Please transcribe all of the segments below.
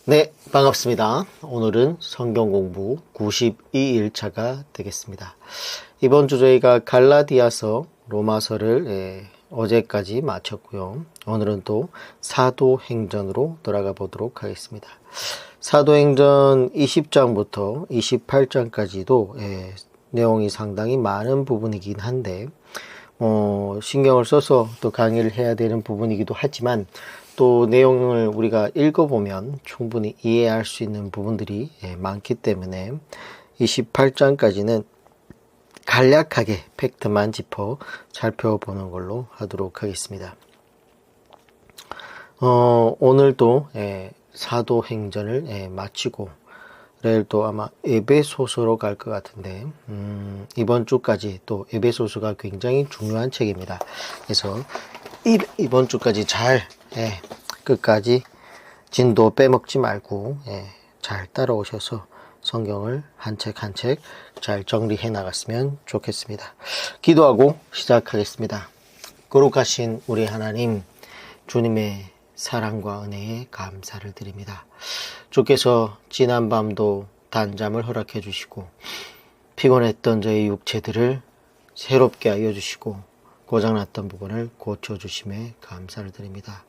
네, 반갑습니다. 오늘은 성경 공부 92일차가 되겠습니다. 이번 주 저희가 갈라디아서, 로마서를 어제까지 마쳤고요. 오늘은 또 사도행전으로 돌아가 보도록 하겠습니다. 사도행전 20장부터 28장까지도 내용이 상당히 많은 부분이긴 한데 신경을 써서 또 강의를 해야 되는 부분이기도 하지만 또 내용을 우리가 읽어보면 충분히 이해할 수 있는 부분들이 많기 때문에 28장까지는 간략하게 팩트만 짚어 살펴보는 걸로 하도록 하겠습니다. 오늘도 사도행전을 마치고 내일 또 아마 에베소서로 갈 것 같은데 이번 주까지 또 에베소서가 굉장히 중요한 책입니다. 그래서 이번 주까지 잘 끝까지 진도 빼먹지 말고 잘 따라오셔서 성경을 한 책 한 책 잘 정리해 나갔으면 좋겠습니다. 기도하고 시작하겠습니다. 거룩하신 우리 하나님, 주님의 사랑과 은혜에 감사를 드립니다. 주께서 지난밤도 단잠을 허락해 주시고 피곤했던 저희 육체들을 새롭게 하여 주시고 고장났던 부분을 고쳐주심에 감사를 드립니다.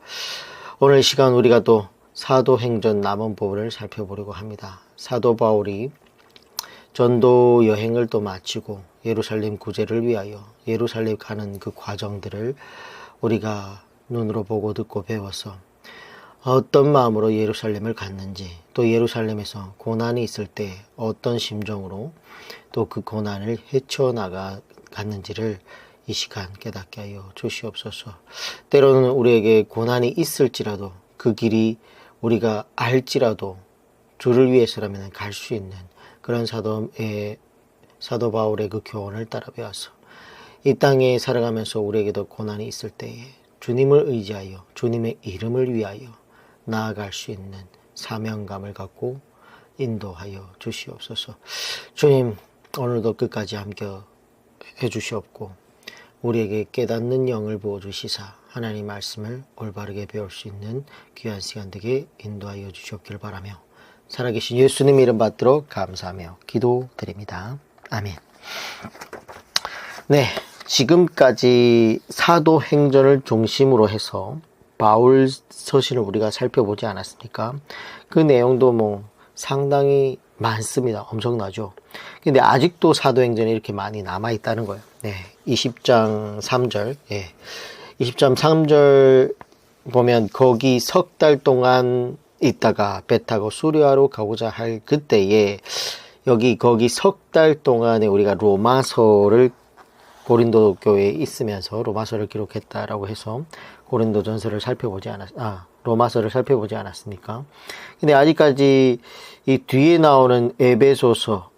오늘 시간 우리가 또 사도행전 남은 부분을 살펴보려고 합니다. 사도 바울이 전도 여행을 또 마치고 예루살렘 구제를 위하여 예루살렘 가는 그 과정들을 우리가 눈으로 보고 듣고 배워서 어떤 마음으로 예루살렘을 갔는지, 또 예루살렘에서 고난이 있을 때 어떤 심정으로 또 그 고난을 헤쳐나갔는지를 이 시간 깨닫게 하여 주시옵소서. 때로는 우리에게 고난이 있을지라도 그 길이 우리가 알지라도 주를 위해서라면 갈 수 있는 그런 사도 바울의 그 교훈을 따라 배워서 이 땅에 살아가면서 우리에게도 고난이 있을 때에 주님을 의지하여 주님의 이름을 위하여 나아갈 수 있는 사명감을 갖고 인도하여 주시옵소서. 주님, 오늘도 끝까지 함께 해주시옵고 우리에게 깨닫는 영을 부어주시사 하나님 말씀을 올바르게 배울 수 있는 귀한 시간 되게 인도하여 주시옵길 바라며 살아계신 예수님 이름 받들어 감사하며 기도드립니다. 아멘. 네, 지금까지 사도행전을 중심으로 해서 바울 서신을 우리가 살펴보지 않았습니까? 그 내용도 상당히 많습니다. 엄청나죠. 근데 아직도 사도행전이 이렇게 많이 남아있다는 거예요. 20장 3절. 20장 3절 보면 거기 석 달 동안 있다가 배 타고 수리아로 가고자 할 그때에 거기 석 달 동안에 우리가 로마서를 고린도 교회에 있으면서 로마서를 기록했다라고 해서 고린도전서를 로마서를 살펴보지 않았습니까? 근데 아직까지 이 뒤에 나오는 에베소서,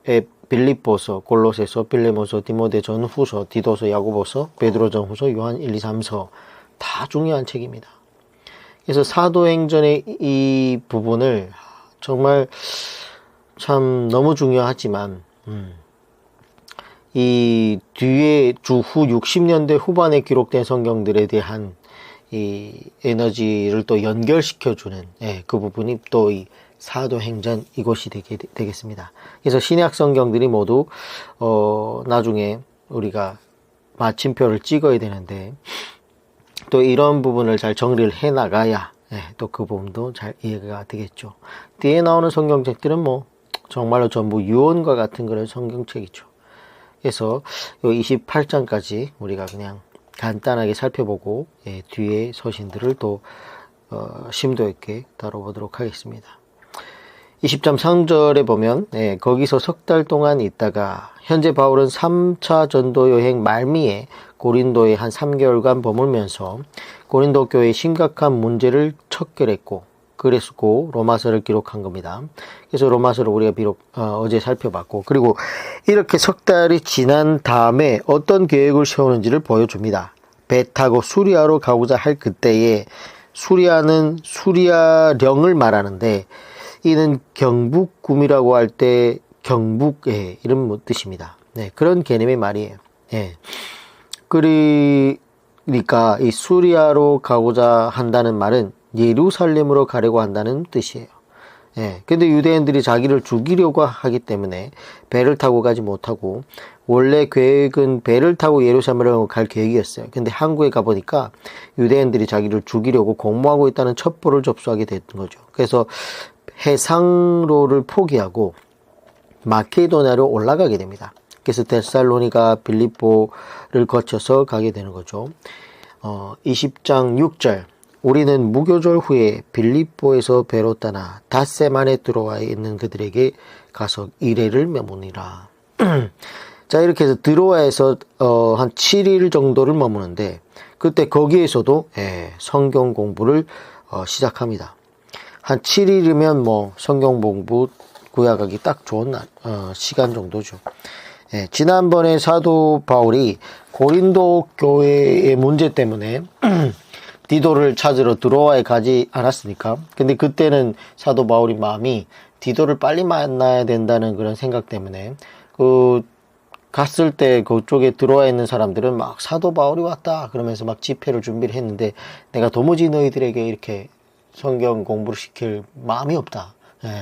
빌립보서, 골로새서, 빌레모서, 디모데전 후서, 디도서, 야고보서, 베드로전 후서, 요한 1, 2, 3서 다 중요한 책입니다. 그래서 사도행전의 이 부분을 정말 참 너무 중요하지만 이 뒤에 주후 60년대 후반에 기록된 성경들에 대한 이 에너지를 또 연결시켜주는 그 부분이 또 이 사도행전 이것이 되겠습니다. 그래서 신약 성경들이 모두 나중에 우리가 마침표를 찍어야 되는데 또 이런 부분을 잘 정리를 해 나가야 또 그 부분도 잘 이해가 되겠죠. 뒤에 나오는 성경책들은 정말로 전부 유언과 같은 그런 성경책이죠. 그래서 요 28장까지 우리가 그냥 간단하게 살펴보고 뒤에 서신들을 또 심도 있게 다뤄보도록 하겠습니다. 20장 3절에 보면 거기서 석 달 동안 있다가 현재 바울은 3차 전도 여행 말미에 고린도에 한 3개월간 머물면서 고린도 교회의 심각한 문제를 척결했고 그랬고 로마서를 기록한 겁니다. 그래서 로마서를 우리가 비록 어제 살펴봤고 그리고 이렇게 석 달이 지난 다음에 어떤 계획을 세우는지를 보여줍니다. 배 타고 수리아로 가고자 할 그때에 수리아는 수리아령을 말하는데 이는 경북금이라고 할 때 경북의 이런 뜻입니다. 그런 개념의 말이에요. 그러니까 이 수리아로 가고자 한다는 말은 예루살렘으로 가려고 한다는 뜻이에요. 예. 근데 유대인들이 자기를 죽이려고 하기 때문에 배를 타고 가지 못하고, 원래 계획은 배를 타고 예루살렘으로 갈 계획이었어요. 근데 항구에 가보니까 유대인들이 자기를 죽이려고 공모하고 있다는 첩보를 접수하게 됐던 거죠. 그래서 해상로를 포기하고 마케도냐로 올라가게 됩니다. 그래서 데살로니가 빌립보를 거쳐서 가게 되는 거죠. 20장 6절. 우리는 무교절 후에 빌립보에서 배로 떠나 닷새만에 들어와 있는 그들에게 가서 이레를 머무니라. 자, 이렇게 해서 드로아에서 한 7일 정도를 머무는데, 그때 거기에서도 성경 공부를 시작합니다. 한 7일이면 뭐 성경 공부 구약하기 딱 좋은 시간 정도죠. 지난번에 사도 바울이 고린도 교회의 문제 때문에 디도를 찾으러 드로아에 가지 않았으니까. 근데 그때는 사도 바울이 마음이 디도를 빨리 만나야 된다는 그런 생각 때문에 갔을 때 그쪽에 들어와 있는 사람들은 막 사도 바울이 왔다 그러면서 막 집회를 준비를 했는데, 내가 도무지 너희들에게 이렇게 성경 공부를 시킬 마음이 없다.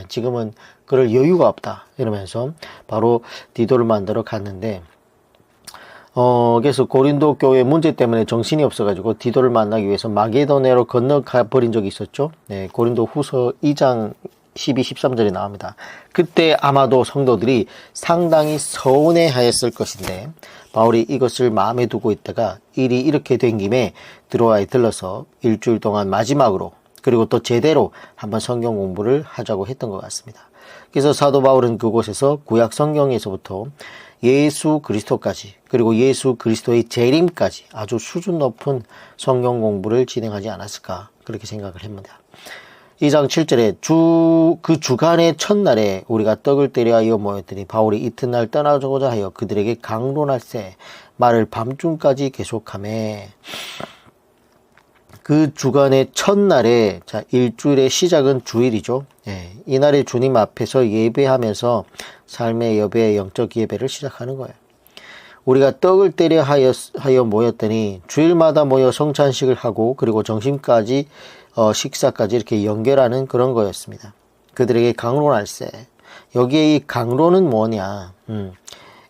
지금은 그럴 여유가 없다. 이러면서 바로 디도를 만나러 갔는데, 그래서 고린도 교회 문제 때문에 정신이 없어가지고 디도를 만나기 위해서 마게도냐로 건너가 버린 적이 있었죠. 고린도 후서 2장 12, 13절에 나옵니다. 그때 아마도 성도들이 상당히 서운해 하였을 것인데, 바울이 이것을 마음에 두고 있다가 일이 이렇게 된 김에 드로아에 들러서 일주일 동안 마지막으로, 그리고 또 제대로 한번 성경 공부를 하자고 했던 것 같습니다. 그래서 사도 바울은 그곳에서 구약 성경에서부터 예수 그리스도까지, 그리고 예수 그리스도의 재림까지 아주 수준 높은 성경 공부를 진행하지 않았을까, 그렇게 생각을 합니다. 2장 7절에 그 주간의 첫날에 우리가 떡을 때려하여 모였더니 바울이 이튿날 떠나고자 하여 그들에게 강론할세 말을 밤중까지 계속하매. 그 주간의 첫날에, 자, 일주일의 시작은 주일이죠. 이날에 주님 앞에서 예배하면서 삶의 예배, 영적 예배를 시작하는 거예요. 우리가 떡을 때려 하여 모였더니 주일마다 모여 성찬식을 하고, 그리고 점심까지 식사까지 이렇게 연결하는 그런 거였습니다. 그들에게 강론할세. 여기에 이 강론은 뭐냐?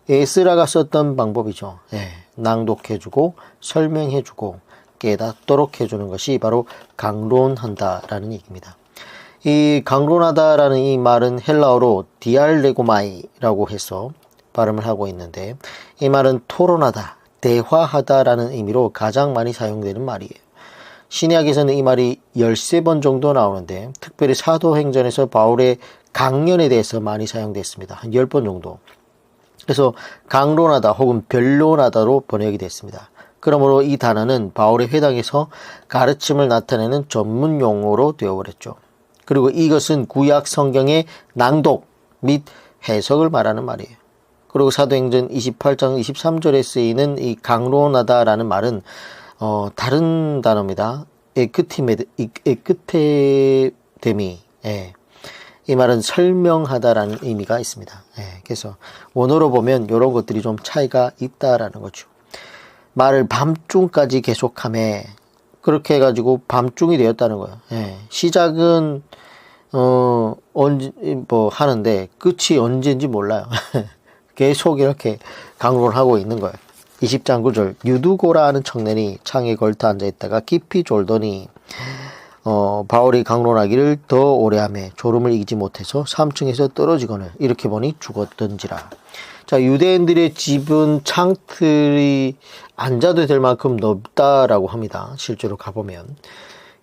에스라가 썼던 방법이죠. 낭독해주고 설명해주고 깨닫도록 해주는 것이 바로 강론한다라는 얘기입니다. 이 강론하다라는 이 말은 헬라어로 디알레고마이라고 해서 발음을 하고 있는데, 이 말은 토론하다, 대화하다라는 의미로 가장 많이 사용되는 말이에요. 신약에서는 이 말이 13번 정도 나오는데, 특별히 사도행전에서 바울의 강론에 대해서 많이 사용됐습니다. 한 10번 정도. 그래서 강론하다 혹은 변론하다로 번역이 됐습니다. 그러므로 이 단어는 바울의 회당에서 가르침을 나타내는 전문 용어로 되어버렸죠. 그리고 이것은 구약 성경의 낭독 및 해석을 말하는 말이에요. 그리고 사도행전 28장 23절에 쓰이는 이 강론하다라는 말은 다른 단어입니다. 에크테데미. 이 말은 설명하다라는 의미가 있습니다. 그래서 원어로 보면 이런 것들이 좀 차이가 있다라는 거죠. 말을 밤중까지 계속하며, 그렇게 해가지고 밤중이 되었다는 거예요. 시작은 언제 뭐 하는데 끝이 언제인지 몰라요. 계속 이렇게 강론을 하고 있는 거예요. 20장 9절 유두고라 하는 청년이 창에 걸터 앉아있다가 깊이 졸더니 바울이 강론하기를 더 오래하며 졸음을 이기지 못해서 3층에서 떨어지거늘 이렇게 보니 죽었던지라. 자, 유대인들의 집은 창틀이 앉아도 될 만큼 넓다라고 합니다. 실제로 가보면.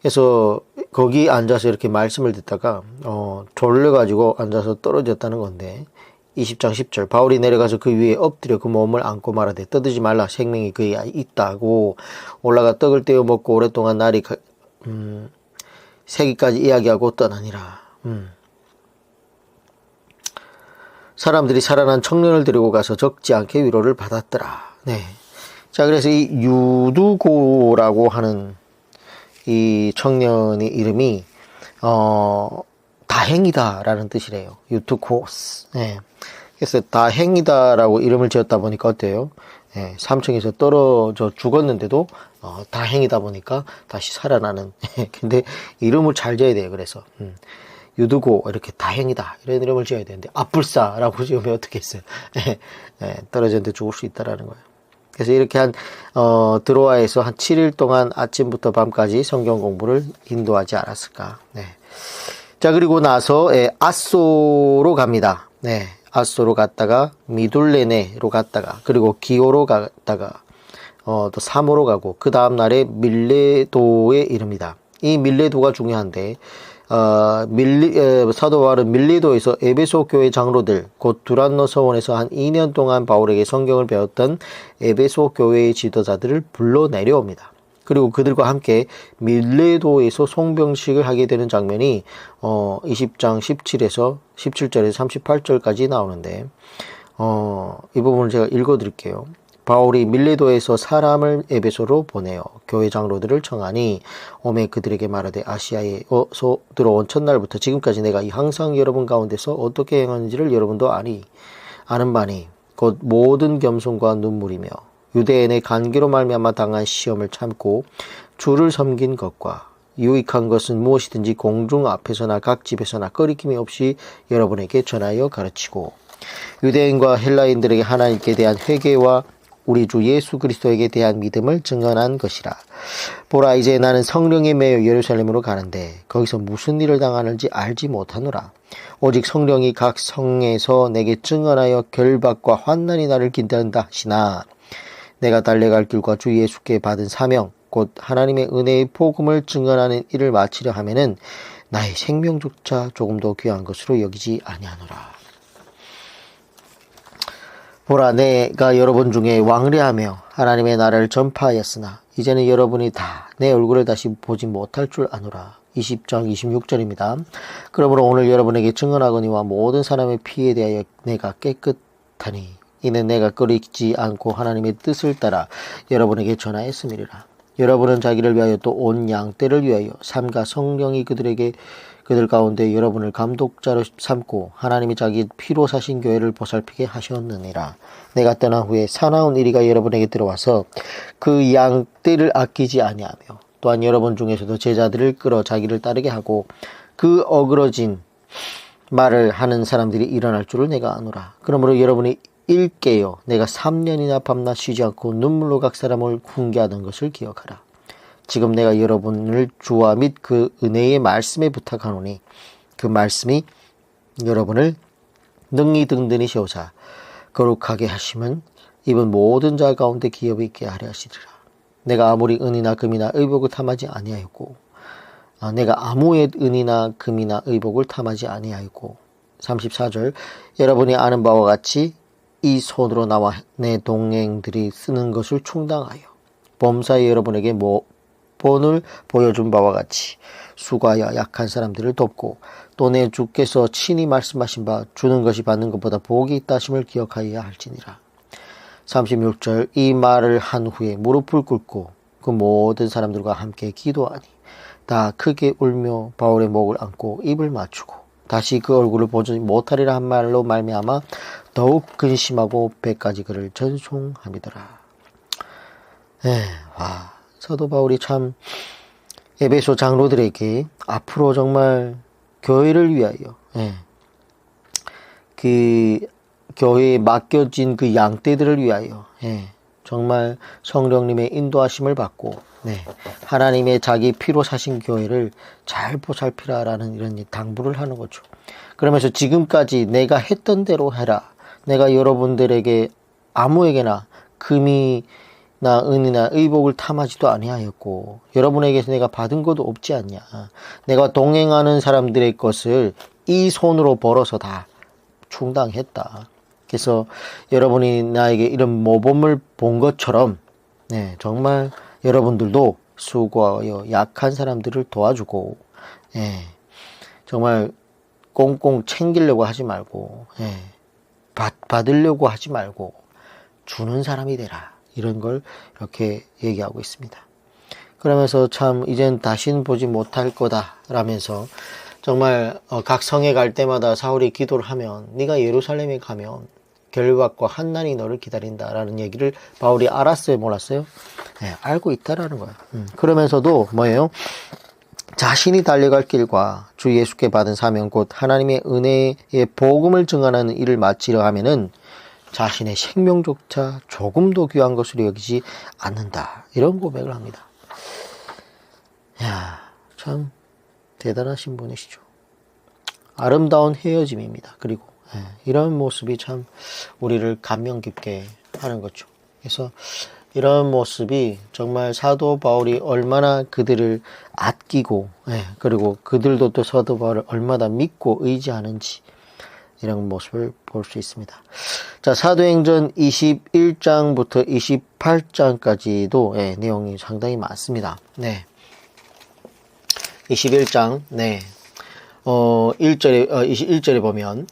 그래서 거기 앉아서 이렇게 말씀을 듣다가 졸려가지고 앉아서 떨어졌다는 건데, 20장 10절 바울이 내려가서 그 위에 엎드려 그 몸을 안고 말하되 떠들지 말라 생명이 그에 있다고. 올라가 떡을 떼어 먹고 오랫동안 날이 새기까지 이야기하고 떠나니라. 사람들이 살아난 청년을 데리고 가서 적지 않게 위로를 받았더라. 네. 자, 그래서 이 유두고라고 하는 이 청년의 이름이 다행이다라는 뜻이래요. 유투코스. 네. 그래서 다행이다라고 이름을 지었다 보니까 어때요? 3층에서 떨어져 죽었는데도 다행이다 보니까 다시 살아나는. 근데 이름을 잘 지어야 돼요. 그래서 유두고 이렇게 다행이다 이런 이름을 지어야 되는데 아뿔싸라고 지으면 어떻게 했어요? 떨어졌는데 죽을 수 있다라는 거예요. 그래서 이렇게 드로아에서 한 7일 동안 아침부터 밤까지 성경 공부를 인도하지 않았을까. 네. 자, 그리고 나서 아소로 갑니다. 네. 아소로 갔다가 미둘레네로 갔다가 그리고 기오로 갔다가 또 사모로 가고 그 다음 날에 밀레도에 이릅니다. 이 밀레도가 중요한데 사도 바울은 밀레도에서 에베소 교회 장로들 곧 두란노 서원에서 한 2년 동안 바울에게 성경을 배웠던 에베소 교회의 지도자들을 불러 내려옵니다. 그리고 그들과 함께 밀레도에서 송병식을 하게 되는 장면이 20장 17절에서 38절까지 나오는데 이 부분을 제가 읽어 드릴게요. 바울이 밀레도에서 사람을 에베소로 보내어 교회 장로들을 청하니 오매 그들에게 말하되 아시아에서 들어온 첫날부터 지금까지 내가 항상 여러분 가운데서 어떻게 행하는지를 여러분도 아는 바니 곧 모든 겸손과 눈물이며 유대인의 간계로 말미암아 당한 시험을 참고 주를 섬긴 것과 유익한 것은 무엇이든지 공중 앞에서나 각 집에서나 꺼리낌이 없이 여러분에게 전하여 가르치고 유대인과 헬라인들에게 하나님께 대한 회개와 우리 주 예수 그리스도에게 대한 믿음을 증언한 것이라. 보라, 이제 나는 성령에 매여 예루살렘으로 가는데 거기서 무슨 일을 당하는지 알지 못하노라. 오직 성령이 각 성에서 내게 증언하여 결박과 환난이 나를 기다린다 하시나 내가 달려갈 길과 주 예수께 받은 사명 곧 하나님의 은혜의 복음을 증언하는 일을 마치려 하면은 나의 생명조차 조금도 귀한 것으로 여기지 아니하노라. 보라, 내가 여러분 중에 왕래하며 하나님의 나라를 전파하였으나 이제는 여러분이 다 내 얼굴을 다시 보지 못할 줄 아노라. 20장 26절입니다. 그러므로 오늘 여러분에게 증언하거니와 모든 사람의 피에 대하여 내가 깨끗하니 이는 내가 꺼리지 않고 하나님의 뜻을 따라 여러분에게 전하였음이니라. 여러분은 자기를 위하여 또 온 양떼를 위하여 삼가 성령이 그들 가운데 여러분을 감독자로 삼고 하나님이 자기 피로 사신 교회를 보살피게 하셨느니라. 내가 떠난 후에 사나운 이리가 여러분에게 들어와서 그 양떼를 아끼지 아니하며 또한 여러분 중에서도 제자들을 끌어 자기를 따르게 하고 그 어그러진 말을 하는 사람들이 일어날 줄을 내가 아노라. 그러므로 여러분이 일깨어 내가 3년이나 밤낮 쉬지 않고 눈물로 각 사람을 훈계하던 것을 기억하라. 지금 내가 여러분을 주와 및 그 은혜의 말씀에 부탁하노니 그 말씀이 여러분을 능히 든든히 세우사 거룩하게 하시면 입은 모든 자 가운데 기업이 있게 하려 하시리라. 내가 아무리 은이나 금이나 의복을 탐하지 아니하였고 내가 아무의 은이나 금이나 의복을 탐하지 아니하였고 34절 여러분이 아는 바와 같이 이 손으로 나와 내 동행들이 쓰는 것을 충당하여 범사에 여러분에게 본을 보여준 바와 같이 수고하여 약한 사람들을 돕고 또 내 주께서 친히 말씀하신 바 주는 것이 받는 것보다 복이 있다 하심을 기억하여야 할지니라. 36절 이 말을 한 후에 무릎을 꿇고 그 모든 사람들과 함께 기도하니 다 크게 울며 바울의 목을 안고 입을 맞추고 다시 그 얼굴을 보지 못하리라 한 말로 말미암아 더욱 근심하고 배까지 그를 전송함이더라. 사도 바울이 참 에베소 장로들에게 앞으로 정말 교회를 위하여 그 교회에 맡겨진 그 양떼들을 위하여 정말 성령님의 인도하심을 받고 하나님의 자기 피로 사신 교회를 잘 보살피라라는 이런 당부를 하는 거죠. 그러면서 지금까지 내가 했던 대로 해라. 내가 여러분들에게 아무에게나 금이나 은이나 의복을 탐하지도 아니하였고 여러분에게서 내가 받은 것도 없지 않냐. 내가 동행하는 사람들의 것을 이 손으로 벌어서 다 충당했다. 그래서 여러분이 나에게 이런 모범을 본 것처럼 정말 여러분들도 수고하여 약한 사람들을 도와주고 정말 꽁꽁 챙기려고 하지 말고 받으려고 하지 말고 주는 사람이 되라. 이런 걸 이렇게 얘기하고 있습니다. 그러면서 참 이젠 다시는 보지 못할 거다 라면서 정말 각 성에 갈 때마다 사울이 기도를 하면 네가 예루살렘에 가면 결박과 환난이 너를 기다린다라는 얘기를 바울이 알았어요, 몰랐어요? 알고 있다라는 거예요. 그러면서도 뭐예요? 자신이 달려갈 길과 주 예수께 받은 사명 곧 하나님의 은혜의 복음을 증언하는 일을 마치려 하면은 자신의 생명조차 조금도 귀한 것으로 여기지 않는다. 이런 고백을 합니다. 야, 참 대단하신 분이시죠. 아름다운 헤어짐입니다. 그리고 이런 모습이 참 우리를 감명 깊게 하는 거죠. 그래서 이런 모습이 정말 사도 바울이 얼마나 그들을 아끼고 그리고 그들도 또 사도 바울을 얼마나 믿고 의지하는지 이런 모습을 볼 수 있습니다. 자, 사도행전 21장부터 28장까지도 내용이 상당히 많습니다. 21장 21절에 보면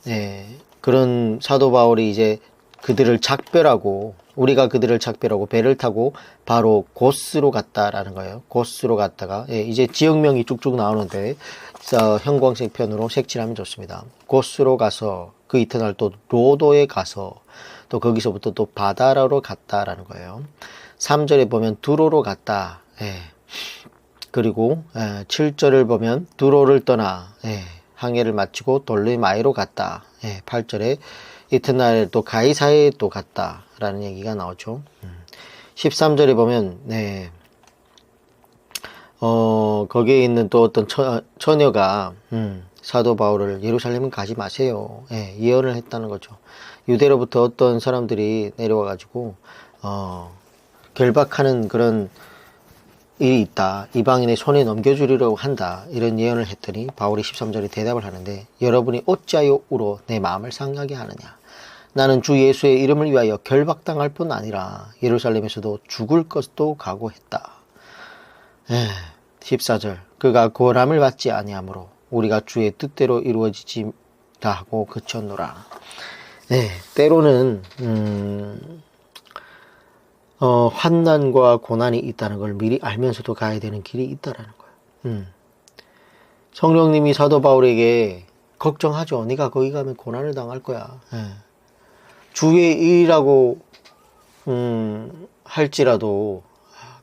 그런 사도 바울이 이제 그들을 작별하고 우리가 그들을 작별하고 배를 타고 바로 고스로 갔다라는 거예요. 고스로 갔다가 이제 지역명이 쭉쭉 나오는데 형광색 편으로 색칠하면 좋습니다. 고스로 가서 그 이튿날 또 로도에 가서 또 거기서부터 또 바다라로 갔다라는 거예요. 3절에 보면 두로로 갔다. 그리고 7절을 보면 두로를 떠나 항해를 마치고 돌르마이로 갔다. 8절에 이튿날에 또 가이사에 또 갔다라는 얘기가 나오죠. 13절에 보면 거기에 있는 또 어떤 처녀가 사도 바울을 예루살렘은 가지 마세요. 예언을 했다는 거죠. 유대로부터 어떤 사람들이 내려와 가지고 결박하는 그런 일이 있다. 이방인의 손에 넘겨주리라고 한다. 이런 예언을 했더니 바울이 13절에 대답을 하는데 여러분이 어찌하여 울어 내 마음을 상하게 하느냐. 나는 주 예수의 이름을 위하여 결박당할 뿐 아니라 예루살렘에서도 죽을 것도 각오했다. 14절 그가 고람을 받지 아니하므로 우리가 주의 뜻대로 이루어지지라 하고 그쳤노라. 때로는 환난과 고난이 있다는 걸 미리 알면서도 가야 되는 길이 있다라는 거예요. 성령님이 사도 바울에게 걱정하죠. 네가 거기 가면 고난을 당할 거야. 주의 일이라고 할지라도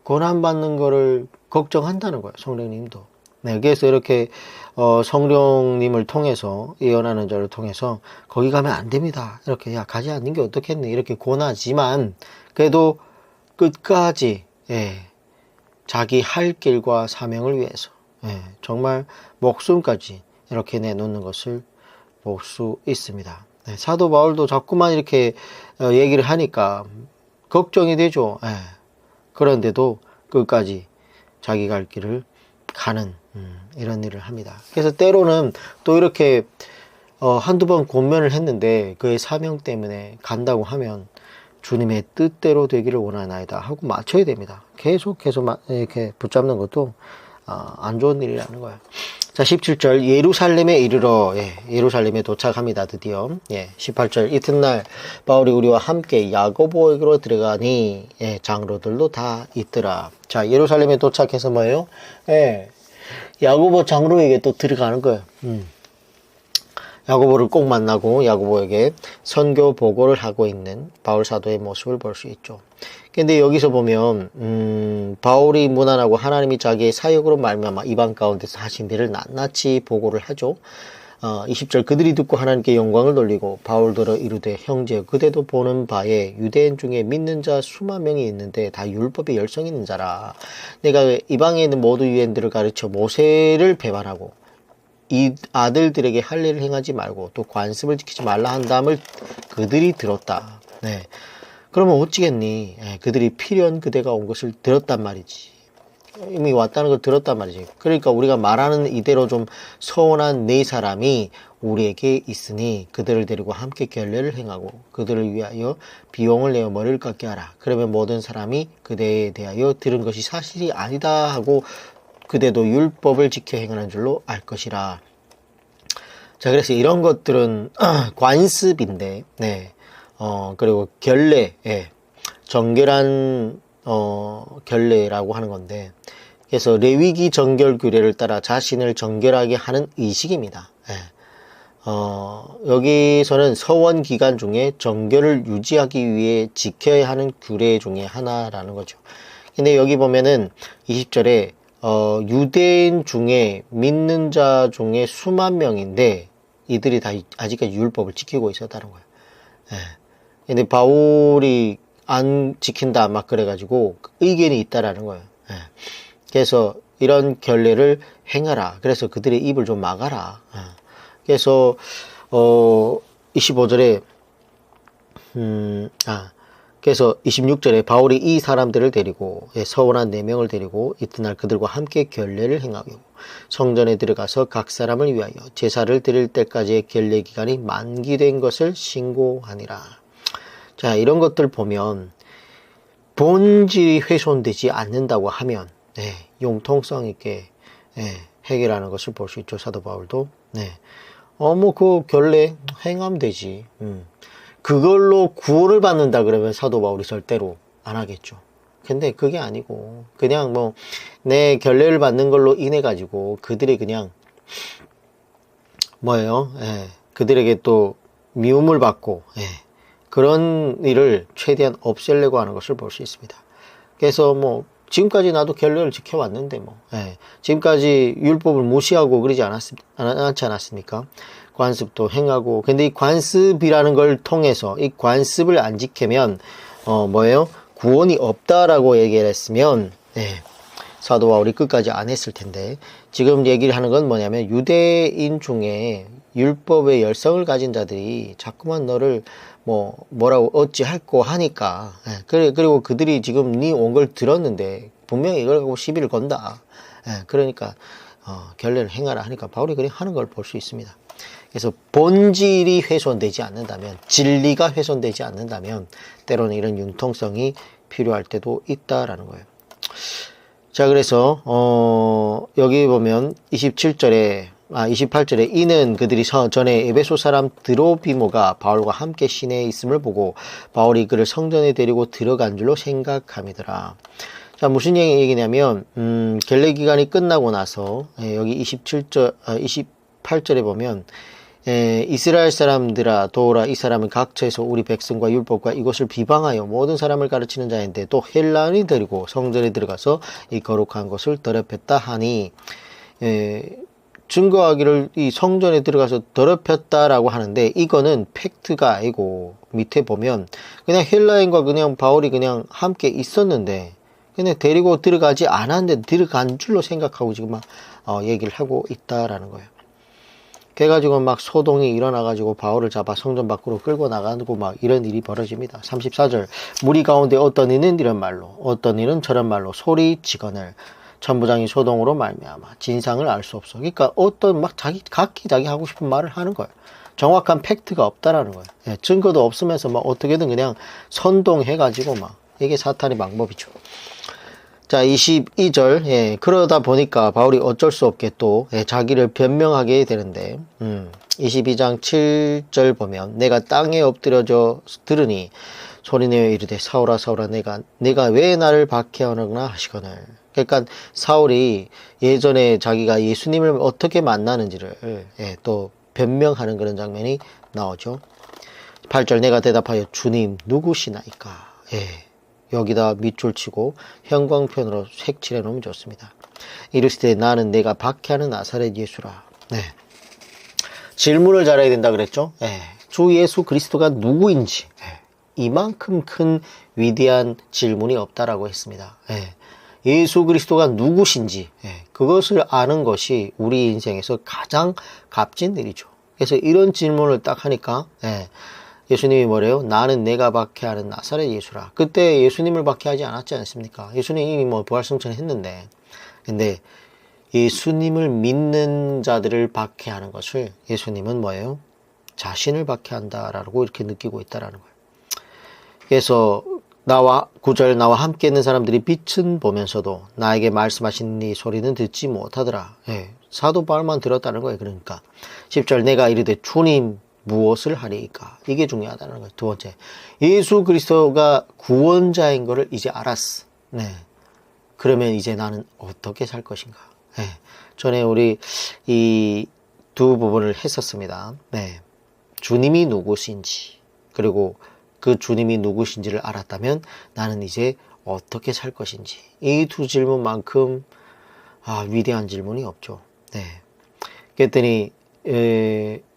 고난 받는 거를 걱정한다는 거예요. 성령님도. 그래서 이렇게 성령님을 통해서 예언하는 자를 통해서 거기 가면 안 됩니다. 이렇게 야 가지 않는 게 어떻겠니? 이렇게 권하지만 그래도 끝까지 자기 할 길과 사명을 위해서 정말 목숨까지 이렇게 내놓는 것을 볼 수 있습니다. 사도 바울도 자꾸만 이렇게 얘기를 하니까 걱정이 되죠. 그런데도 끝까지 자기 갈 길을 가는 이런 일을 합니다. 그래서 때로는 또 이렇게 한두 번 권면을 했는데 그의 사명 때문에 간다고 하면 주님의 뜻대로 되기를 원하나이다 하고 맞춰야 됩니다. 계속해서 이렇게 붙잡는 것도 안 좋은 일이라는 거예요. 자, 17절 예루살렘에 이르러 예루살렘에 도착합니다. 드디어 18절 이튿날 바울이 우리와 함께 야고보에게로 들어가니 장로들도 다 있더라. 자, 예루살렘에 도착해서 뭐예요? 야고보 장로에게 또 들어가는 거예요. 야고보를 꼭 만나고 야고보에게 선교 보고를 하고 있는 바울 사도의 모습을 볼 수 있죠. 근데 여기서 보면 바울이 무난하고 하나님이 자기의 사역으로 말미암아 이방 가운데서 하신 일을 낱낱이 보고를 하죠. 20절 그들이 듣고 하나님께 영광을 돌리고 바울더러 이르되 형제 그대도 보는 바에 유대인 중에 믿는 자 수만 명이 있는데 다 율법에 열성 있는 자라. 내가 이방에 있는 모두 유대인들을 가르쳐 모세를 배반하고 이 아들들에게 할 일을 행하지 말고 또 관습을 지키지 말라 한다음을 그들이 들었다. 그러면 어찌겠니? 그들이 필연 그대가 온 것을 들었단 말이지. 이미 왔다는 걸 들었단 말이지. 그러니까 우리가 말하는 이대로 좀 서운한 네 사람이 우리에게 있으니 그들을 데리고 함께 결례를 행하고 그들을 위하여 비용을 내어 머리를 깎게 하라. 그러면 모든 사람이 그대에 대하여 들은 것이 사실이 아니다 하고 그대도 율법을 지켜 행하는 줄로 알 것이라. 자, 그래서 이런 것들은 관습인데, 그리고 결례, 정결한 결례라고 하는 건데, 그래서 레위기 정결 규례를 따라 자신을 정결하게 하는 의식입니다. 여기서는 서원 기간 중에 정결을 유지하기 위해 지켜야 하는 규례 중에 하나라는 거죠. 근데 여기 보면은 20절에 유대인 중에 믿는 자 중에 수만 명인데 이들이 다 아직까지 율법을 지키고 있었다는 거예요. 예. 근데 바울이 안 지킨다 막 그래가지고 의견이 있다라는 거예요. 예. 그래서 이런 결례를 행하라. 그래서 그들의 입을 좀 막아라. 예. 그래서 25절에 그래서 26절에 바울이 이 사람들을 데리고 서원한 4명을 데리고 이튿날 그들과 함께 결례를 행하고 성전에 들어가서 각 사람을 위하여 제사를 드릴 때까지의 결례 기간이 만기된 것을 신고하니라. 자, 이런 것들 보면 본질이 훼손되지 않는다고 하면 융통성 있게 해결하는 것을 볼 수 있죠. 사도 바울도. 그 결례 행하면 되지. 그걸로 구원을 받는다 그러면 사도 바울이 절대로 안 하겠죠. 근데 그게 아니고 그냥 내 결례를 받는 걸로 인해 가지고 그들이 그냥 그들에게 또 미움을 받고 그런 일을 최대한 없애려고 하는 것을 볼 수 있습니다. 그래서 지금까지 나도 결례를 지켜왔는데 지금까지 율법을 무시하고 그러지 않지 않았습니까? 관습도 행하고. 근데 이 관습이라는 걸 통해서 이 관습을 안 지키면 구원이 없다라고 얘기를 했으면 사도 바울이 끝까지 안 했을 텐데, 지금 얘기를 하는 건 뭐냐면 유대인 중에 율법의 열성을 가진 자들이 자꾸만 너를 뭐라고 어찌할꼬 하니까 그리고 그들이 지금 네 온 걸 들었는데 분명히 이걸 갖고 시비를 건다. 그러니까 결례를 행하라 하니까 바울이 그냥 하는 걸 볼 수 있습니다. 그래서 본질이 훼손되지 않는다면, 진리가 훼손되지 않는다면 때로는 이런 융통성이 필요할 때도 있다라는 거예요. 자, 그래서 여기 보면 28절에 이는 그들이 전에 에베소 사람 드로비모가 바울과 함께 시내에 있음을 보고 바울이 그를 성전에 데리고 들어간 줄로 생각함이더라. 자, 무슨 얘기냐면 결례 기간이 끝나고 나서 여기 28절에 보면 이스라엘 사람들아 도우라, 이 사람은 각처에서 우리 백성과 율법과 이것을 비방하여 모든 사람을 가르치는 자인데 또 헬라인이 데리고 성전에 들어가서 이 거룩한 것을 더럽혔다 하니, 증거하기를 이 성전에 들어가서 더럽혔다라고 하는데 이거는 팩트가 아니고 밑에 보면 그냥 헬라인과 그냥 바울이 그냥 함께 있었는데 그냥 데리고 들어가지 않았는데 들어간 줄로 생각하고 지금 얘기를 하고 있다라는 거예요. 그래가지고 소동이 일어나가지고 바울을 잡아 성전 밖으로 끌고 나가고 이런 일이 벌어집니다. 34절, 무리 가운데 어떤 이는 이런 말로 어떤 이는 저런 말로 소리치거늘 천부장이 소동으로 말미암아 진상을 알 수 없어. 그러니까 어떤 각기 자기 하고 싶은 말을 하는 거예요. 정확한 팩트가 없다라는 거예요. 증거도 없으면서 어떻게든 그냥 선동해가지고 이게 사탄의 방법이죠. 자, 22절, 그러다 보니까 바울이 어쩔 수 없게 또 자기를 변명하게 되는데 22장 7절 보면 내가 땅에 엎드려져 들으니 소리내어 이르되 사울아 사울아 내가 왜 나를 박해하느냐 하시거늘. 그러니까 사울이 예전에 자기가 예수님을 어떻게 만나는지를 또 변명하는 그런 장면이 나오죠. 8절 내가 대답하여 주님 누구시나이까. 여기다 밑줄 치고 형광펜으로 색칠해 놓으면 좋습니다. 이르시되 나는 내가 박해하는 나사렛 예수라. 질문을 잘해야 된다 그랬죠. 주 예수 그리스도가 누구인지 이만큼 큰 위대한 질문이 없다라고 했습니다. 예수 그리스도가 누구신지 그것을 아는 것이 우리 인생에서 가장 값진 일이죠. 그래서 이런 질문을 딱 하니까 예수님이 뭐래요? 나는 내가 박해하는 나사렛 예수라. 그때 예수님을 박해하지 않았지 않습니까? 예수님이 이미 부활승천했는데, 근데 예수님을 믿는 자들을 박해하는 것을 예수님은 뭐예요? 자신을 박해한다라고 이렇게 느끼고 있다라는 거예요. 그래서 9절 나와 함께 있는 사람들이 빛은 보면서도 나에게 말씀하신 이 소리는 듣지 못하더라. 사도 바울만 들었다는 거예요. 그러니까 10절 내가 이르되 주님 무엇을 하리이까? 이게 중요하다는 거예요. 두 번째, 예수 그리스도가 구원자인 것을 이제 알았어. 그러면 이제 나는 어떻게 살 것인가? 전에 우리 이 두 부분을 했었습니다. 주님이 누구신지, 그리고 그 주님이 누구신지를 알았다면 나는 이제 어떻게 살 것인지. 이 두 질문만큼 위대한 질문이 없죠. 네. 그랬더니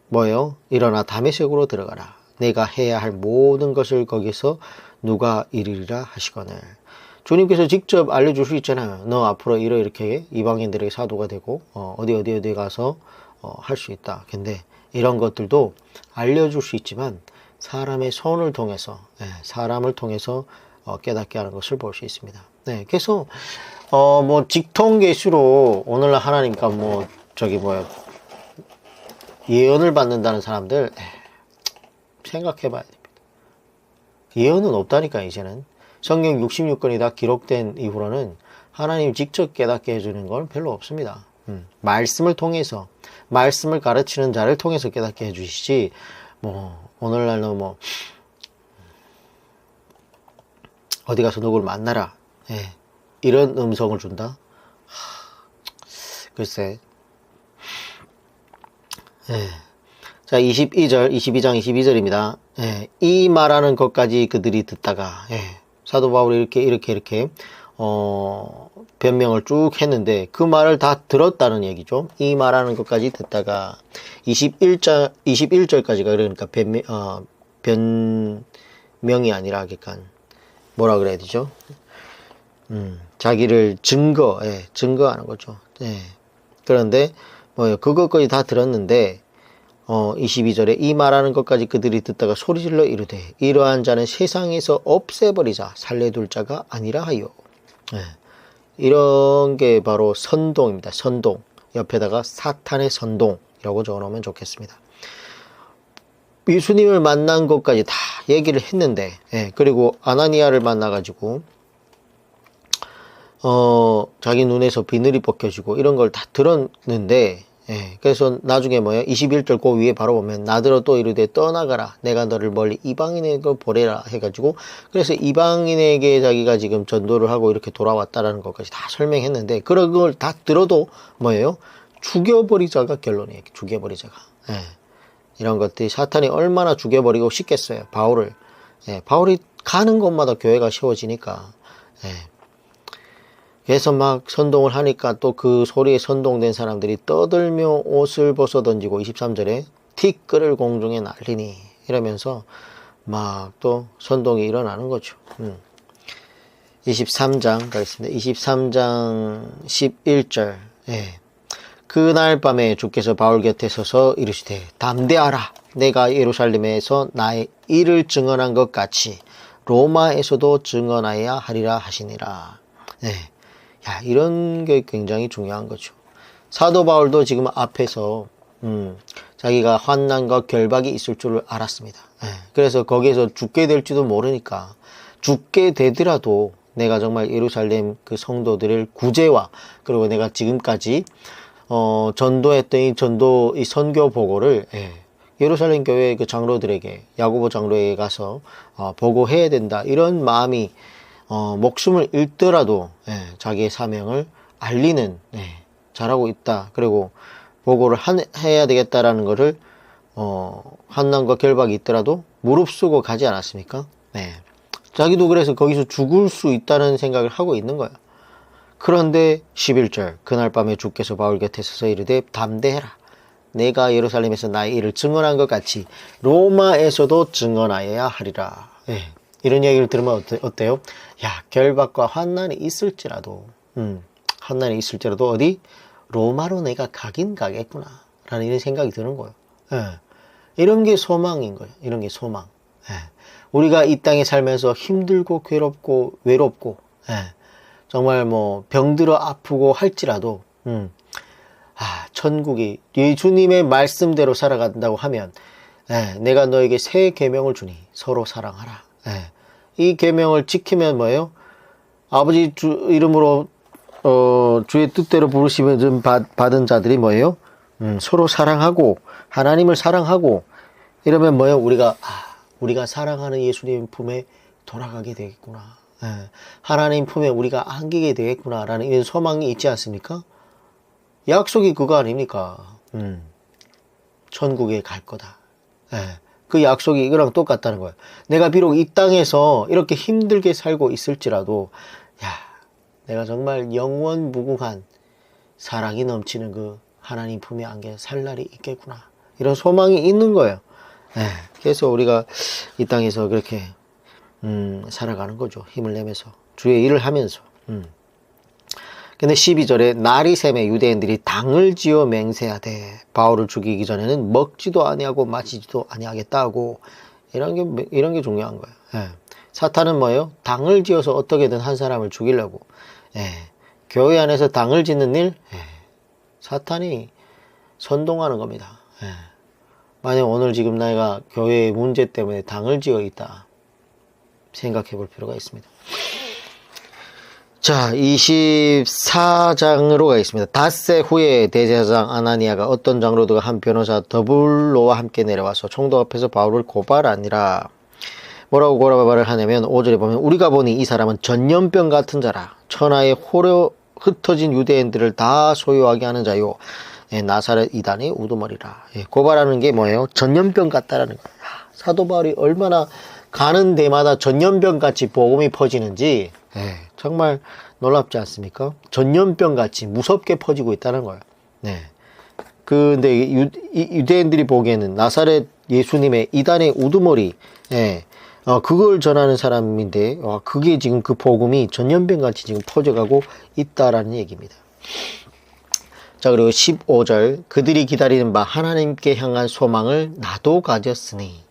뭐예요? 일어나 다메섹으로 들어가라. 내가 해야 할 모든 것을 거기서 누가 이르리라 하시거늘. 주님께서 직접 알려줄 수 있잖아요. 너 앞으로 이렇게 이방인들에게 사도가 되고 어디 가서 할 수 있다. 근데 이런 것들도 알려줄 수 있지만 사람의 손을 통해서 사람을 통해서 깨닫게 하는 것을 볼 수 있습니다. 네, 그래서 뭐 직통계시로 오늘날 하나님과 예언을 받는다는 사람들 생각해 봐야 됩니다. 예언은 없다니까. 이제는 성경 66권이 다 기록된 이후로는 하나님 직접 깨닫게 해주는 건 별로 없습니다. 말씀을 통해서, 말씀을 가르치는 자를 통해서 깨닫게 해주시지, 오늘날은 어디 가서 누구를 만나라, 이런 음성을 준다? 글쎄. 자, 22장 22절입니다. 이 말하는 것까지 그들이 듣다가, 사도 바울이 이렇게 변명을 쭉 했는데 그 말을 다 들었다는 얘기죠. 이 말하는 것까지 듣다가 21절까지가 그러니까 변명이 아니라 뭐라 그래야 되죠? 자기를 증거하는 거죠. 그런데 그것까지 다 들었는데 22절에 이 말하는 것까지 그들이 듣다가 소리질러 이르되 이러한 자는 세상에서 없애버리자 살려둘 자가 아니라 하여. 이런 게 바로 선동입니다. 선동. 옆에다가 사탄의 선동이라고 적어놓으면 좋겠습니다. 예수님을 만난 것까지 다 얘기를 했는데, 그리고 아나니아를 만나가지고 자기 눈에서 비늘이 벗겨지고 이런 걸 다 들었는데, 그래서 나중에 21절 그 위에 바로 보면 나더러 또 이르되 떠나가라 내가 너를 멀리 이방인에게 보내라 해가지고, 그래서 이방인에게 자기가 지금 전도를 하고 이렇게 돌아왔다라는 것까지 다 설명했는데, 그런 걸 다 들어도 죽여버리자가 결론이에요. 죽여버리자가. 이런 것들이 사탄이 얼마나 죽여버리고 싶겠어요. 바울을. 바울이 가는 곳마다 교회가 세워지니까. 그래서 막 선동을 하니까 또 그 소리에 선동된 사람들이 떠들며 옷을 벗어 던지고 23절에 티끌을 공중에 날리니 이러면서 막 또 선동이 일어나는 거죠. 23장 가겠습니다. 23장 11절. 그날 밤에 주께서 바울 곁에 서서 이르시되 담대하라. 내가 예루살렘에서 나의 일을 증언한 것 같이 로마에서도 증언하여야 하리라 하시니라. 이런 게 굉장히 중요한 거죠. 사도 바울도 지금 앞에서 자기가 환난과 결박이 있을 줄을 알았습니다. 그래서 거기에서 죽게 될지도 모르니까 죽게 되더라도 내가 정말 예루살렘 그 성도들을 구제와, 그리고 내가 지금까지 전도했던 이 선교 보고를 예루살렘 교회 그 장로들에게, 야고보 장로에게 가서 보고해야 된다, 이런 마음이 목숨을 잃더라도 자기의 사명을 알리는, 잘하고 있다, 그리고 보고를 해야 되겠다라는 것을 환난과 결박이 있더라도 무릅쓰고 가지 않았습니까? 자기도 그래서 거기서 죽을 수 있다는 생각을 하고 있는 거야. 그런데 11절 그날 밤에 주께서 바울 곁에 서서 이르되 담대해라. 내가 예루살렘에서 나의 일을 증언한 것 같이 로마에서도 증언하여야 하리라. 이런 얘기를 들으면 어때요? 결박과 환난이 있을지라도 어디? 로마로 내가 가긴 가겠구나 라는 이런 생각이 드는 거예요. 이런 게 소망인 거예요. 이런 게 소망. 우리가 이 땅에 살면서 힘들고 괴롭고 외롭고 정말 병들어 아프고 할지라도 천국이 예수님의 말씀대로 살아간다고 하면 내가 너에게 새 계명을 주니 서로 사랑하라. 이 계명을 지키면 뭐예요? 아버지 주 이름으로 주의 뜻대로 부르시면 좀 받은 자들이 뭐예요? 서로 사랑하고 하나님을 사랑하고 이러면 뭐예요? 우리가 사랑하는 예수님 품에 돌아가게 되겠구나. 하나님 품에 우리가 안기게 되겠구나 라는 이런 소망이 있지 않습니까? 약속이 그거 아닙니까? 천국에 갈 거다. 그 약속이 이거랑 똑같다는 거예요. 내가 비록 이 땅에서 이렇게 힘들게 살고 있을지라도 내가 정말 영원 무궁한 사랑이 넘치는 그 하나님 품에 안겨 살 날이 있겠구나. 이런 소망이 있는 거예요. 예, 그래서 우리가 이 땅에서 그렇게 살아가는 거죠. 힘을 내면서 주의 일을 하면서. 근데 12절에 날이 새매 유대인들이 당을 지어 맹세하되 바울을 죽이기 전에는 먹지도 아니하고 마시지도 아니하겠다 하고 이런 게 중요한 거예요. 예. 사탄은 뭐예요? 당을 지어서 어떻게든 한 사람을 죽이려고. 예. 교회 안에서 당을 짓는 일, 예. 사탄이 선동하는 겁니다. 예. 만약 오늘 지금 내가 교회의 문제 때문에 당을 지어 있다 생각해 볼 필요가 있습니다. 자, 24장으로 가겠습니다. 닷새 후에 대제사장 아나니아가 어떤 장로들과 한 변호사 더블로와 함께 내려와서 총독 앞에서 바울을 고발하니라. 뭐라고 고발을 하냐면 5절에 보면 우리가 보니 이 사람은 전염병 같은 자라. 천하에 흩어진 유대인들을 다 소유하게 하는 자요. 예, 나사렛 이단의 우두머리라. 예, 고발하는 게 뭐예요? 전염병 같다라는 거예요. 사도 바울이 얼마나 가는 데마다 전염병 같이 복음이 퍼지는지 정말 놀랍지 않습니까? 전염병 같이 무섭게 퍼지고 있다는 거예요. 네. 근데 유대인들이 보기에는 나사렛 예수님의 이단의 우두머리, 그걸 전하는 사람인데, 그게 지금 그 복음이 전염병 같이 지금 퍼져가고 있다라는 얘기입니다. 자, 그리고 15절, 그들이 기다리는 바 하나님께 향한 소망을 나도 가졌으니,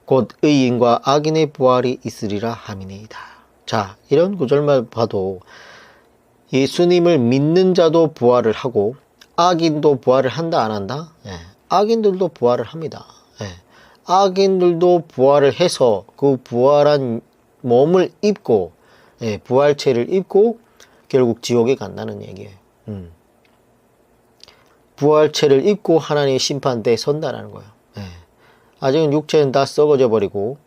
곧 의인과 악인의 부활이 있으리라 함이니이다. 자, 이런 구절만 봐도 예수님을 믿는 자도 부활을 하고 악인도 부활을 한다 안 한다? 악인들도 부활을 합니다. 악인들도 부활을 해서 그 부활한 몸을 입고 부활체를 입고 결국 지옥에 간다는 얘기예요. 부활체를 입고 하나님의 심판대에 선다라는 거예요. 아직은 육체는 다 썩어져 버리고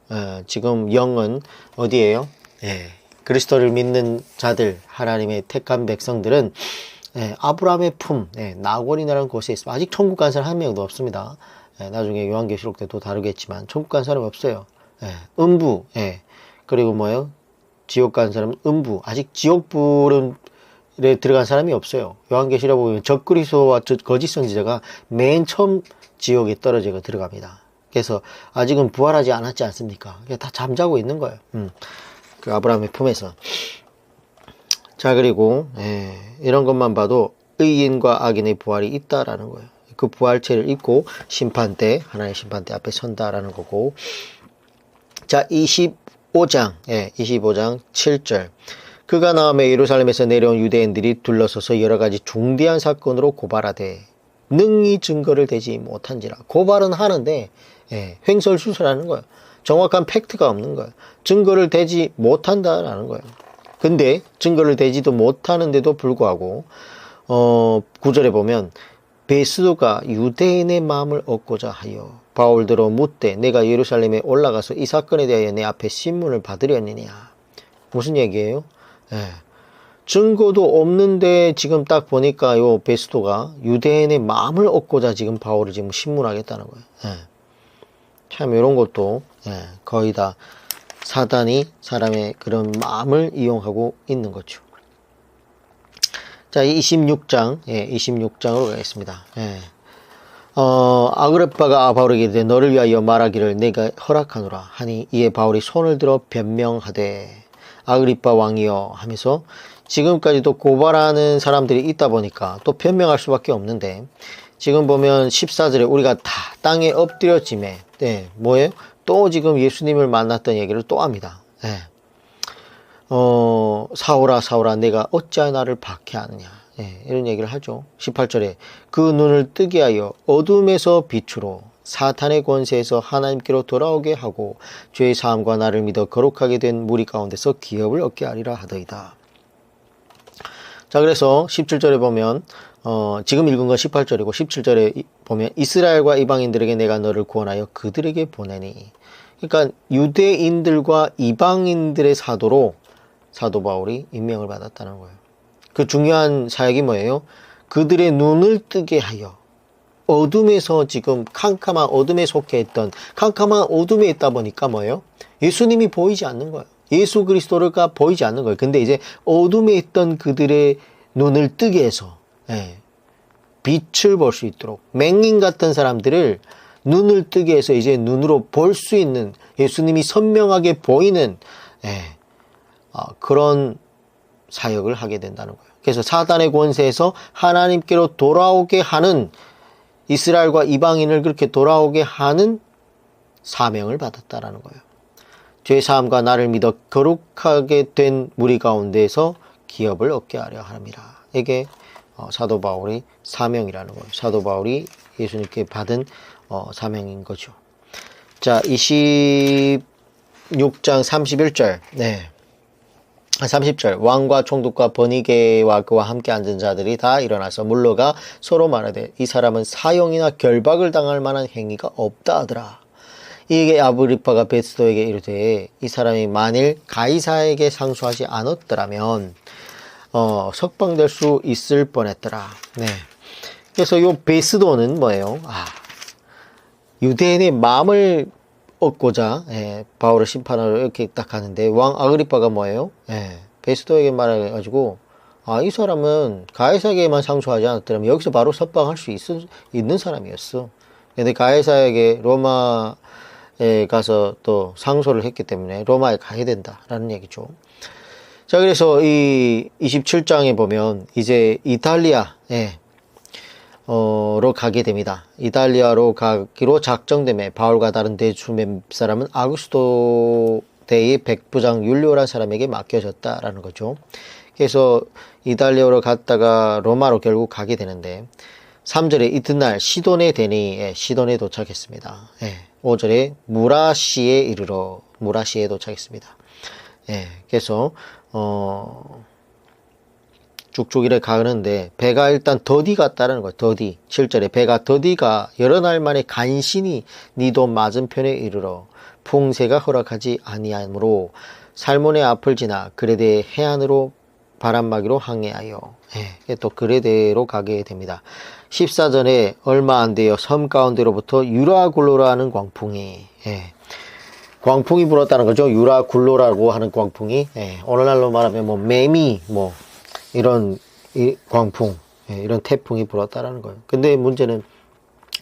지금 영은 어디에요? 그리스도를 믿는 자들, 하나님의 택한 백성들은 아브라함의 품, 나골이라는 곳에 있습니다. 아직 천국 간 사람 한 명도 없습니다. 나중에 요한계시록 때도 다루겠지만 천국 간 사람이 없어요. 음부, 그리고 뭐예요? 지옥 간 사람은 음부. 아직 지옥불에 들어간 사람이 없어요. 요한계시록 보면 적그리스도와 거짓 선지자가 맨 처음 지옥에 떨어져 들어갑니다. 그래서 아직은 부활하지 않았지 않습니까? 다 잠자고 있는 거예요. 그 아브라함의 품에서. 자, 그리고 이런 것만 봐도 의인과 악인의 부활이 있다라는 거예요. 그 부활체를 입고 심판대, 하나님의 심판대 앞에 선다라는 거고. 자, 25장 7절. 그가 나오매 예루살렘에서 내려온 유대인들이 둘러서서 여러 가지 중대한 사건으로 고발하되 능히 증거를 대지 못한지라. 고발은 하는데 횡설수설하는 거예요. 정확한 팩트가 없는 거예요. 증거를 대지 못한다라는 거예요. 근데 증거를 대지도 못하는데도 불구하고 9절에 보면 베스도가 유대인의 마음을 얻고자 하여 바울더러 묻되 내가 예루살렘에 올라가서 이 사건에 대하여 내 앞에 신문을 받으려느냐. 무슨 얘기예요? 증거도 없는데 지금 딱 보니까 요 베스도가 유대인의 마음을 얻고자 지금 바울을 지금 신문하겠다는 거예요. 참 이런 것도 거의 다 사단이 사람의 그런 마음을 이용하고 있는 거죠. 자, 26장, 26장으로 가겠습니다. 아그리빠가 바울에게 이르되 너를 위하여 말하기를 내가 허락하노라 하니 이에 바울이 손을 들어 변명하되 아그리빠 왕이여 하면서 지금까지도 고발하는 사람들이 있다 보니까 또 변명할 수밖에 없는데 지금 보면 14절에 우리가 다 땅에 엎드려짐에 뭐예요? 또 지금 예수님을 만났던 얘기를 또 합니다. 사울아 사울아 내가 어찌하여 나를 박해하느냐. 이런 얘기를 하죠. 18절에 그 눈을 뜨게 하여 어둠에서 빛으로 사탄의 권세에서 하나님께로 돌아오게 하고 죄의 사함과 나를 믿어 거룩하게 된 무리 가운데서 기업을 얻게 하리라 하더이다. 자, 그래서 17절에 보면 지금 읽은 건 18절이고 17절에 보면 이스라엘과 이방인들에게 내가 너를 구원하여 그들에게 보내니. 그러니까 유대인들과 이방인들의 사도로 사도 바울이 임명을 받았다는 거예요. 그 중요한 사역이 뭐예요? 그들의 눈을 뜨게 하여 어둠에서 지금 캄캄한 어둠에 속해 있던 캄캄한 어둠에 있다 보니까 뭐예요? 예수님이 보이지 않는 거예요. 예수 그리스도가 보이지 않는 거예요. 근데 이제 어둠에 있던 그들의 눈을 뜨게 해서 빛을 볼 수 있도록, 맹인 같은 사람들을 눈을 뜨게 해서 이제 눈으로 볼 수 있는, 예수님이 선명하게 보이는 그런 사역을 하게 된다는 거예요. 그래서 사단의 권세에서 하나님께로 돌아오게 하는, 이스라엘과 이방인을 그렇게 돌아오게 하는 사명을 받았다라는 거예요. 죄사함과 나를 믿어 거룩하게 된 무리 가운데에서 기업을 얻게 하려 함이라. 이게 사도 바울의 사명이라는 거예요. 사도 바울이 예수님께 받은 사명인 거죠. 자, 26장 31절. 30절. 왕과 총독과 번이게와 그와 함께 앉은 자들이 다 일어나서 물러가 서로 말하되 이 사람은 사형이나 결박을 당할 만한 행위가 없다 하더라. 이게 아그리빠가 베스도에게 이르되 이 사람이 만일 가이사에게 상수하지 않았더라면 석방될 수 있을 뻔했더라. 그래서 요 베스도는 뭐예요? 유대인의 마음을 얻고자 바울을 심판하러 이렇게 딱 가는데, 왕 아그리빠가 뭐예요? 베스도에게 말해가지고 이 사람은 가이사에게만 상수하지 않았더라면 여기서 바로 석방할 수 있는 사람이었어. 근데 가이사에게 로마에 가서 또 상소를 했기 때문에 로마에 가야 된다라는 얘기죠. 자, 그래서 이 27장에 보면 이제 이탈리아 로 가게 됩니다. 이탈리아로 가기로 작정됨에 바울과 다른 대주 몇 사람은 아구스도 대의 백부장 율리오라는 사람에게 맡겨졌다라는 거죠. 그래서 이탈리아로 갔다가 로마로 결국 가게 되는데, 3절에 이튿날 시돈에 되니 시돈에 도착했습니다. 5절에 무라시에 도착했습니다. 그래서 쭉쭉 이래 가는데 배가 일단 더디 갔다는 거예요. 더디. 7절에 배가 더디가 여러 날 만에 간신히 니도 맞은편에 이르러 풍세가 허락하지 아니하므로 살몬의 앞을 지나 그레데 해안으로 바람막이로 항해하여 또 그레데로 가게 됩니다. 14절에 얼마 안 되어 섬 가운데로부터 유라굴로라는 광풍이 불었다는 거죠. 유라굴로라고 하는 광풍이 오늘날로 말하면 뭐 매미 이런 광풍, 이런 태풍이 불었다라는 거예요. 근데 문제는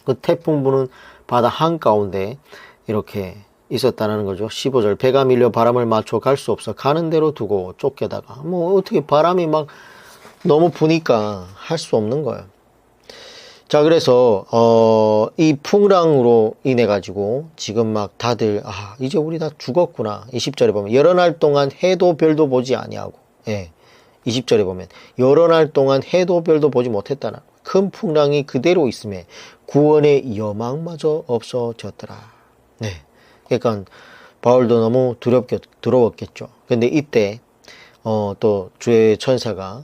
그 태풍 부는 바다 한가운데 이렇게 있었다는 거죠. 15절 배가 밀려 바람을 맞춰 갈 수 없어 가는 대로 두고 쫓겨다가 어떻게 바람이 막 너무 부니까 할 수 없는 거예요. 자, 그래서 이 풍랑으로 인해 가지고 지금 막 다들 이제 우리 다 죽었구나. 20절에 보면 여러 날 동안 해도 별도 보지 아니하고 20절에 보면 여러 날 동안 해도 별도 보지 못했다는 큰 풍랑이 그대로 있음에 구원의 여망마저 없어졌더라. 그러니까 바울도 너무 두려웠겠죠. 근데 이때 또 주의 천사가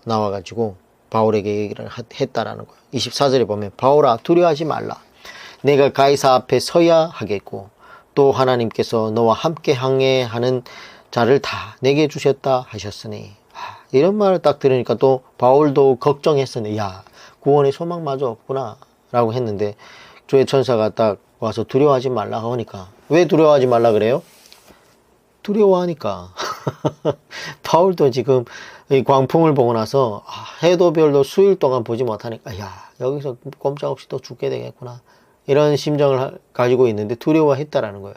나와가지고 바울에게 얘기를 했다라는 거예요. 24절에 보면 바울아 두려워하지 말라. 내가 가이사 앞에 서야 하겠고 또 하나님께서 너와 함께 항해하는 자를 다 내게 주셨다 하셨으니. 이런 말을 딱 들으니까 또 바울도 걱정했었네. 구원의 소망마저 없구나 라고 했는데 주의 천사가 딱 와서 두려워하지 말라 하니까, 왜 두려워하지 말라 그래요? 두려워하니까. 바울도 지금 이 광풍을 보고 나서 해도 별도 수일 동안 보지 못하니까 여기서 꼼짝없이 또 죽게 되겠구나 이런 심정을 가지고 있는데 두려워했다라는 거예요.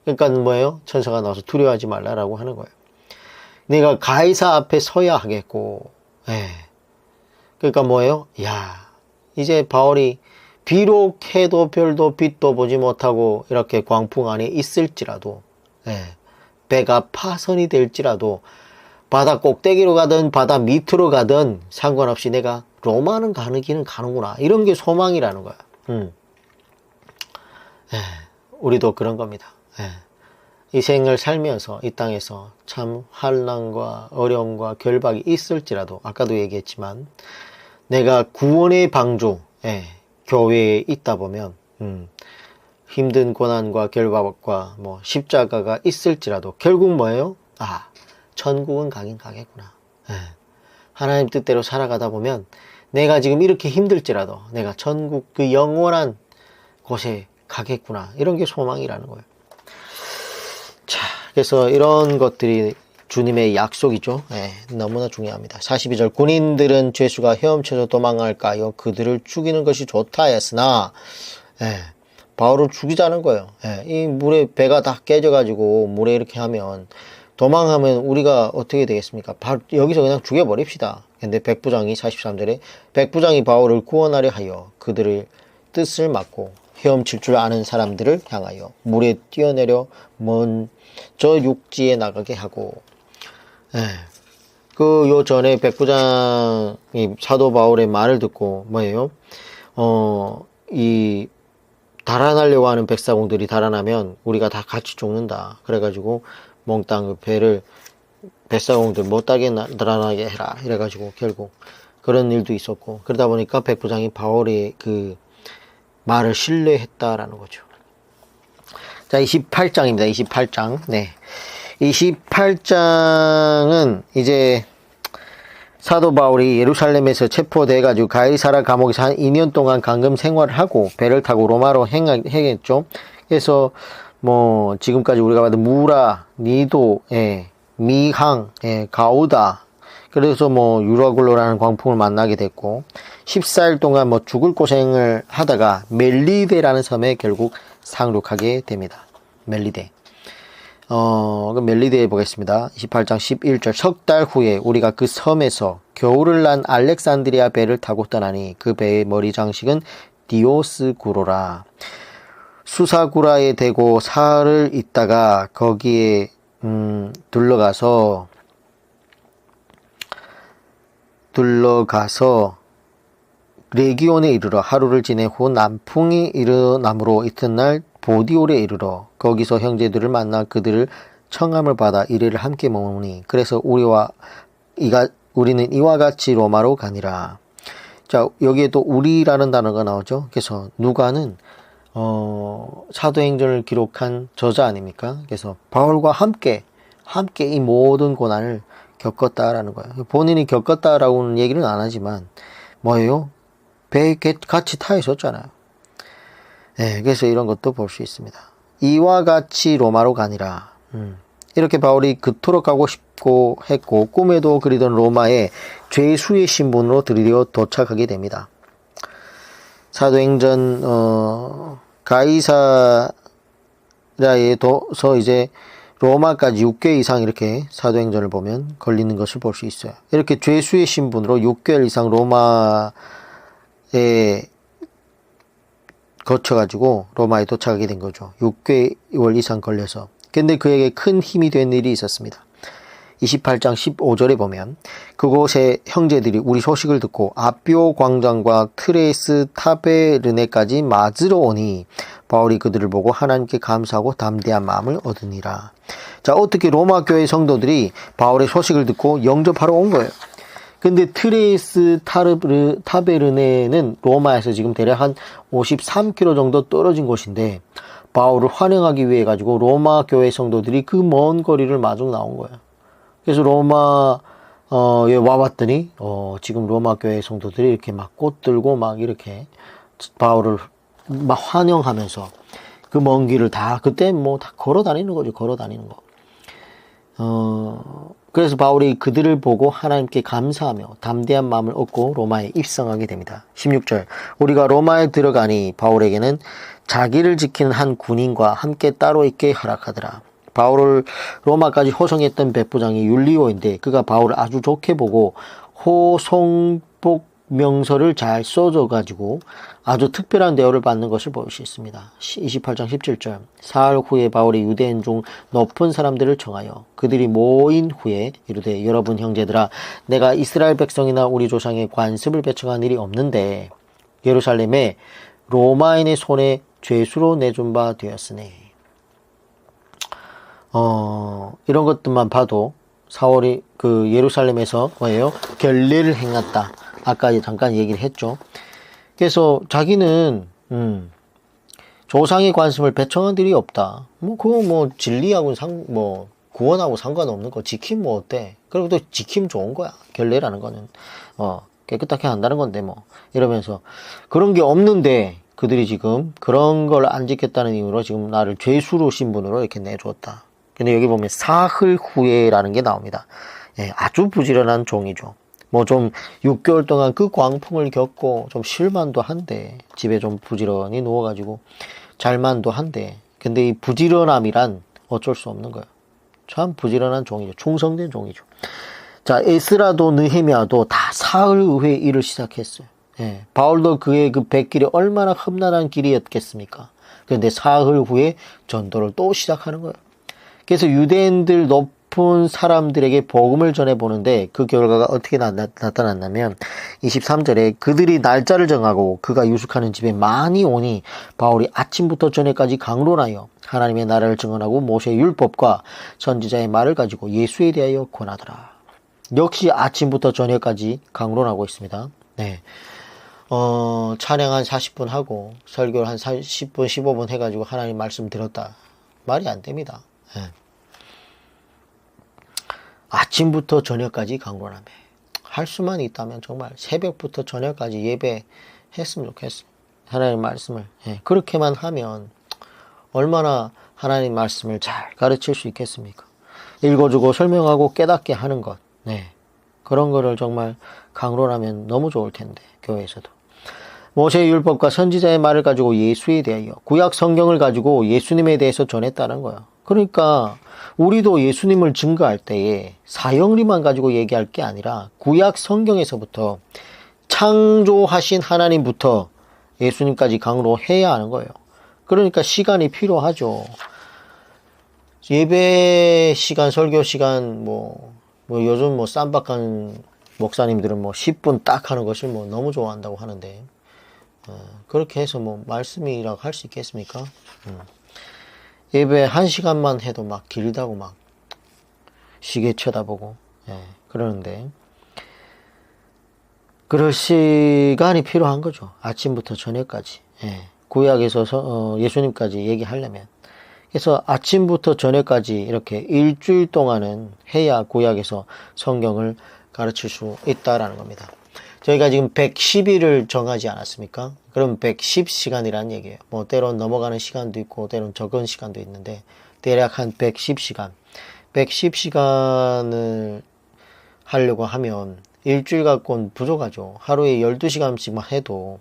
그러니까 뭐예요? 천사가 나와서 두려워하지 말라라고 하는 거예요. 내가 가이사 앞에 서야 하겠고, 그러니까 뭐예요? 이제 바울이 비록 해도 별도 빛도 보지 못하고 이렇게 광풍 안에 있을지라도, 배가 파선이 될지라도, 바다 꼭대기로 가든 바다 밑으로 가든 상관없이 내가 로마는 가는 길은 가는구나. 이런 게 소망이라는 거야. 우리도 그런 겁니다. 이 생을 살면서 이 땅에서 참 환난과 어려움과 결박이 있을지라도 아까도 얘기했지만 내가 구원의 방주 교회에 있다 보면 힘든 고난과 결박과 십자가가 있을지라도 결국 뭐예요? 천국은 가긴 가겠구나. 하나님 뜻대로 살아가다 보면 내가 지금 이렇게 힘들지라도 내가 천국 그 영원한 곳에 가겠구나. 이런 게 소망이라는 거예요. 자, 그래서 이런 것들이 주님의 약속이죠. 너무나 중요합니다. 42절 군인들은 죄수가 헤엄쳐서 도망할까요? 그들을 죽이는 것이 좋다 했으나 바울을 죽이자는 거예요. 이 물에 배가 다 깨져가지고 물에 이렇게 하면 도망하면 우리가 어떻게 되겠습니까? 바로 여기서 그냥 죽여버립시다. 근데 백부장이 43절에 백부장이 바울을 구원하려 하여 그들을 뜻을 막고 헤엄칠 줄 아는 사람들을 향하여 물에 뛰어내려 먼저 육지에 나가게 하고 요 전에 백부장이 사도 바울의 말을 듣고 뭐예요? 이 달아나려고 하는 백사공들이 달아나면 우리가 다 같이 죽는다. 그래가지고 몽땅 그 배를 백사공들 못하게 달아나게 해라. 이래가지고 결국 그런 일도 있었고 그러다 보니까 백부장이 바울의 그 말을 신뢰했다라는 거죠. 자, 28장입니다. 28장. 28장은 이제 사도 바울이 예루살렘에서 체포돼가지고 가이사라 감옥에서 한 2년 동안 감금 생활을 하고 배를 타고 로마로 행했죠. 그래서 뭐 지금까지 우리가 봐도 무라, 니도, 미항, 가우다. 그래서 뭐 유라굴로라는 광풍을 만나게 됐고 14일 동안 뭐 죽을 고생을 하다가 멜리데라는 섬에 결국 상륙하게 됩니다. 멜리데. 멜리데에 보겠습니다. 28장 11절 석 달 후에 우리가 그 섬에서 겨울을 난 알렉산드리아 배를 타고 떠나니 그 배의 머리 장식은 디오스구로라. 수사구라에 대고 사흘을 있다가 거기에 둘러가서 레기온에 이르러 하루를 지내 후 남풍이 일어남으로 이튿날 보디올에 이르러 거기서 형제들을 만나 그들을 청함을 받아 이래를 함께 먹으니 그래서 우리는 이와 같이 로마로 가니라. 자, 여기에 또 우리라는 단어가 나오죠. 그래서 누가는 사도행전을 기록한 저자 아닙니까? 그래서 바울과 함께 이 모든 고난을 겪었다라는 거예요. 본인이 겪었다라고는 얘기는 안 하지만 뭐예요? 배에 같이 타 있었잖아요. 그래서 이런 것도 볼 수 있습니다. 이와 같이 로마로 가니라. 이렇게 바울이 그토록 가고 싶고 했고 꿈에도 그리던 로마에 죄수의 신분으로 드디어 도착하게 됩니다. 사도행전 가이사라에서 이제 로마까지 6개월 이상 이렇게 사도행전을 보면 걸리는 것을 볼 수 있어요. 이렇게 죄수의 신분으로 6개월 이상 로마에 거쳐가지고 로마에 도착하게 된 거죠. 6개월 이상 걸려서. 근데 그에게 큰 힘이 된 일이 있었습니다. 28장 15절에 보면 그곳에 형제들이 우리 소식을 듣고 아비오 광장과 트레이스 타베르네까지 맞으러 오니 바울이 그들을 보고 하나님께 감사하고 담대한 마음을 얻으니라. 자, 어떻게 로마 교회 성도들이 바울의 소식을 듣고 영접하러 온 거예요. 근데 트레이스 타베르네는 로마에서 지금 대략 한 53km 정도 떨어진 곳인데 바울을 환영하기 위해 가지고 로마 교회 성도들이 그 먼 거리를 마중 나온 거예요. 그래서 로마에 와봤더니 지금 로마 교회 성도들이 이렇게 막 꽃 들고 막 이렇게 바울을 막 환영하면서 그 먼 길을 다 그때 뭐 다 걸어 다니는 거죠. 걸어 다니는 거. 그래서 바울이 그들을 보고 하나님께 감사하며 담대한 마음을 얻고 로마에 입성하게 됩니다. 16절 우리가 로마에 들어가니 바울에게는 자기를 지키는 한 군인과 함께 따로 있게 허락하더라. 바울을 로마까지 호송했던 백부장이 율리오인데 그가 바울을 아주 좋게 보고 호송복 명서를 잘 써줘가지고 아주 특별한 대우를 받는 것을 볼 수 있습니다. 28장 17절 사흘 후에 바울이 유대인 중 높은 사람들을 청하여 그들이 모인 후에 이르되 여러분 형제들아 내가 이스라엘 백성이나 우리 조상의 관습을 배척한 일이 없는데 예루살렘에 로마인의 손에 죄수로 내준 바 되었으니 이런 것들만 봐도 사울이 그 예루살렘에서 뭐예요? 결례를 행했다. 아까 잠깐 얘기를 했죠. 그래서 자기는 조상의 관습을 배척한 일이 없다. 뭐 그거 뭐 진리하고는 구원하고 상관없는 거. 지킴 뭐 어때? 그리고 또 지킴 좋은 거야. 결례라는 거는 깨끗하게 한다는 건데 뭐 이러면서 그런 게 없는데 그들이 지금 그런 걸 안 지켰다는 이유로 지금 나를 죄수로 신분으로 이렇게 내주었다. 근데 여기 보면 사흘 후에라는 게 나옵니다. 예, 아주 부지런한 종이죠. 뭐 좀 6개월 동안 그 광풍을 겪고 좀 쉴만도 한데, 집에 좀 부지런히 누워가지고 잘만도 한데, 근데 이 부지런함이란 어쩔 수 없는 거예요. 참 부지런한 종이죠. 충성된 종이죠. 자, 에스라도 느헤미야도 다 사흘 후에 일을 시작했어요. 예, 바울도 그의 그 백길이 얼마나 험난한 길이었겠습니까? 그런데 사흘 후에 전도를 또 시작하는 거예요. 그래서 유대인들 높은 사람들에게 복음을 전해보는데 그 결과가 어떻게 나타났냐면 23절에 그들이 날짜를 정하고 그가 유숙하는 집에 많이 오니 바울이 아침부터 저녁까지 강론하여 하나님의 나라를 증언하고 모세의 율법과 선지자의 말을 가지고 예수에 대하여 권하더라. 역시 아침부터 저녁까지 강론하고 있습니다. 네. 찬양 한 40분 하고 설교를 한 10분 15분 해가지고 하나님 말씀 들었다. 말이 안 됩니다. 네. 아침부터 저녁까지 강론하며 할 수만 있다면 정말 새벽부터 저녁까지 예배했으면 좋겠어요. 하나님 말씀을. 네. 그렇게만 하면 얼마나 하나님 말씀을 잘 가르칠 수 있겠습니까? 읽어주고 설명하고 깨닫게 하는 것. 네. 그런 거를 정말 강론하면 너무 좋을 텐데, 교회에서도. 모세의 율법과 선지자의 말을 가지고 예수에 대하여, 구약 성경을 가지고 예수님에 대해서 전했다는 거예요. 그러니까 우리도 예수님을 증거할 때에 사형리만 가지고 얘기할 게 아니라 구약 성경에서부터 창조하신 하나님부터 예수님까지 강론해야 하는 거예요. 그러니까 시간이 필요하죠. 예배 시간, 설교 시간, 요즘 쌈박한 목사님들은 10분 딱 하는 것을 너무 좋아한다고 하는데, 그렇게 해서 말씀이라고 할 수 있겠습니까? 예배 1시간만 해도 막 길다고 막 시계 쳐다보고, 그러는데, 그럴 시간이 필요한 거죠. 아침부터 저녁까지. 구약에서 예수님까지 얘기하려면. 그래서 아침부터 저녁까지 이렇게 일주일 동안은 해야 구약에서 성경을 가르칠 수 있다라는 겁니다. 저희가 지금 110일을 정하지 않았습니까? 그럼 110시간이라는 얘기예요. 때론 넘어가는 시간도 있고 때론 적은 시간도 있는데 대략 한 110시간. 110시간을 하려고 하면 일주일 갖고는 부족하죠. 하루에 12시간씩만 해도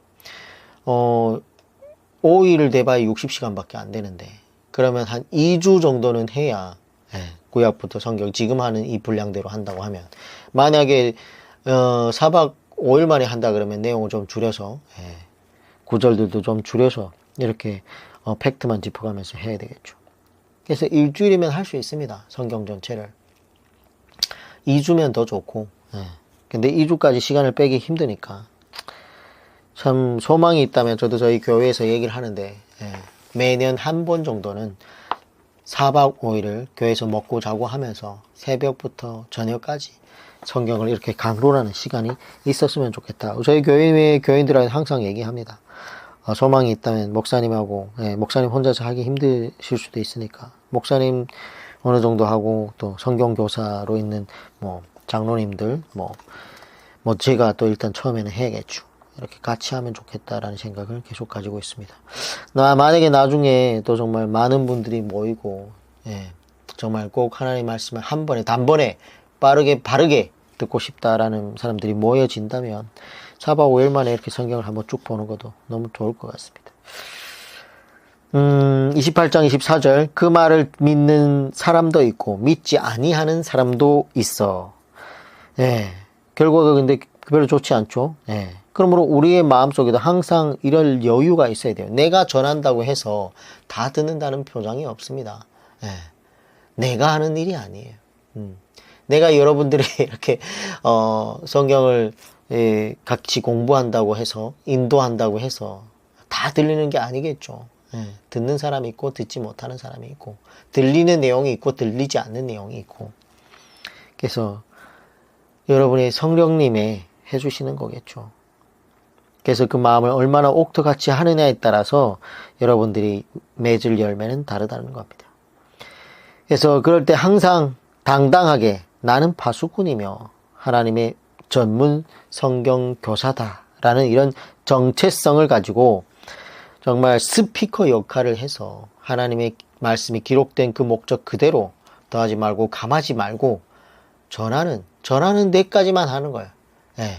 5일을 대봐야 60시간밖에 안 되는데 그러면 한 2주 정도는 해야 구약부터 성경 지금 하는 이 분량대로 한다고 하면 만약에 4박 5일 만에 한다 그러면 내용을 좀 줄여서 구절들도 좀 줄여서 이렇게 팩트만 짚어가면서 해야 되겠죠. 그래서 일주일이면 할 수 있습니다. 성경 전체를. 2주면 더 좋고 근데 2주까지 시간을 빼기 힘드니까 참 소망이 있다면 저도 저희 교회에서 얘기를 하는데 매년 한 번 정도는 4박 5일을 교회에서 먹고 자고 하면서 새벽부터 저녁까지 성경을 이렇게 강론하는 시간이 있었으면 좋겠다. 저희 교회의 교인들한테 항상 얘기합니다. 소망이 있다면 목사님하고 목사님 혼자서 하기 힘드실 수도 있으니까 목사님 어느 정도 하고 또 성경교사로 있는 장로님들 제가 또 일단 처음에는 해야겠죠. 이렇게 같이 하면 좋겠다라는 생각을 계속 가지고 있습니다. 만약에 나중에 또 정말 많은 분들이 모이고, 정말 꼭 하나님 말씀을 한 번에, 단번에, 빠르게, 바르게 듣고 싶다라는 사람들이 모여진다면, 4박 5일 만에 이렇게 성경을 한번 쭉 보는 것도 너무 좋을 것 같습니다. 28장 24절, 그 말을 믿는 사람도 있고, 믿지 아니하는 사람도 있어. 결과가 근데 별로 좋지 않죠. 그러므로 우리의 마음속에도 항상 이럴 여유가 있어야 돼요. 내가 전한다고 해서 다 듣는다는 표정이 없습니다. 내가 하는 일이 아니에요. 내가 여러분들이 이렇게 성경을 같이 공부한다고 해서 인도한다고 해서 다 들리는 게 아니겠죠. 듣는 사람이 있고 듣지 못하는 사람이 있고 들리는 내용이 있고 들리지 않는 내용이 있고 그래서 여러분이 성령님의 해주시는 거겠죠. 그래서 그 마음을 얼마나 옥토같이 하느냐에 따라서 여러분들이 맺을 열매는 다르다는 겁니다. 그래서 그럴 때 항상 당당하게 나는 파수꾼이며 하나님의 전문 성경 교사다라는 이런 정체성을 가지고 정말 스피커 역할을 해서 하나님의 말씀이 기록된 그 목적 그대로 더하지 말고 감하지 말고 전하는 데까지만 하는 거예요. 예.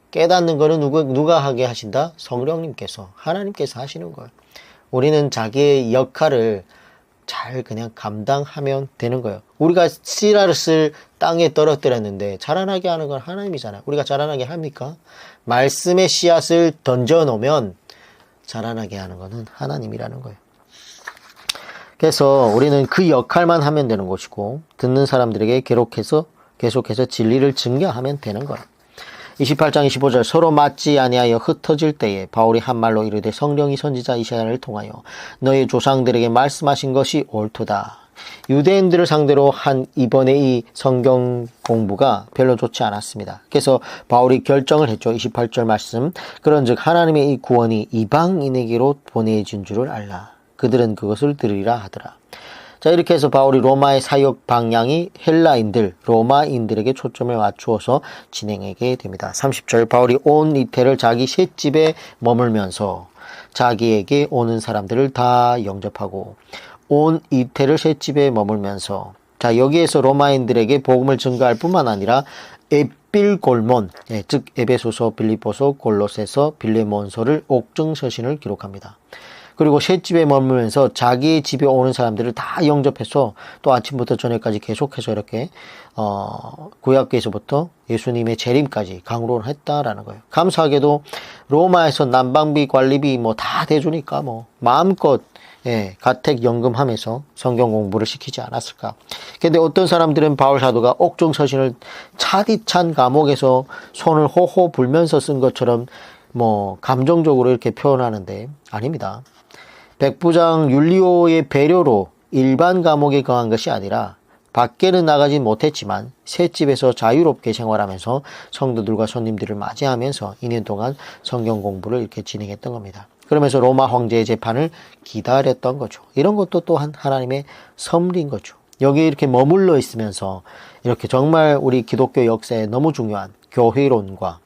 깨닫는 거는 누가 하게 하신다? 성령님께서, 하나님께서 하시는 거예요. 우리는 자기의 역할을 잘 그냥 감당하면 되는 거예요. 우리가 씨앗을 땅에 떨어뜨렸는데 자라나게 하는 건 하나님이잖아요. 우리가 자라나게 합니까? 말씀의 씨앗을 던져 놓으면 자라나게 하는 것은 하나님이라는 거예요. 그래서 우리는 그 역할만 하면 되는 것이고, 듣는 사람들에게 계속해서 진리를 증거하면 되는 거예요. 28장 25절 서로 맞지 아니하여 흩어질 때에 바울이 한 말로 이르되 성령이 선지자 이사야를 통하여 너희 조상들에게 말씀하신 것이 옳도다. 유대인들을 상대로 한 이번에 이 성경 공부가 별로 좋지 않았습니다. 그래서 바울이 결정을 했죠. 28절 말씀 그런즉 하나님의 이 구원이 이방인에게로 보내진 줄을 알라. 그들은 그것을 들으리라 하더라. 자, 이렇게 해서 바울이 로마의 사역 방향이 헬라인들, 로마인들에게 초점을 맞추어서 진행하게 됩니다. 30절 바울이 온 이태를 자기 셋집에 머물면서 자기에게 오는 사람들을 다 영접하고 온 이태를 셋집에 머물면서 자, 여기에서 로마인들에게 복음을 증거할 뿐만 아니라 에필골몬, 즉 에베소서, 빌립보서, 골로새서, 빌레몬서를 옥중서신을 기록합니다. 그리고 셋집에 머물면서 자기 집에 오는 사람들을 다 영접해서 또 아침부터 저녁까지 계속해서 이렇게 구약에서부터 예수님의 재림까지 강론을 했다라는 거예요. 감사하게도 로마에서 난방비, 관리비 뭐 다 대주니까 뭐 마음껏 가택연금하면서 성경 공부를 시키지 않았을까. 근데 어떤 사람들은 바울 사도가 옥중서신을 차디찬 감옥에서 손을 호호 불면서 쓴 것처럼 뭐 감정적으로 이렇게 표현하는데 아닙니다. 백부장 율리오의 배려로 일반 감옥에 거한 것이 아니라 밖에는 나가진 못했지만 셋집에서 자유롭게 생활하면서 성도들과 손님들을 맞이하면서 2년 동안 성경 공부를 이렇게 진행했던 겁니다. 그러면서 로마 황제의 재판을 기다렸던 거죠. 이런 것도 또한 하나님의 섭리인 거죠. 여기 이렇게 머물러 있으면서 이렇게 정말 우리 기독교 역사에 너무 중요한 교회론과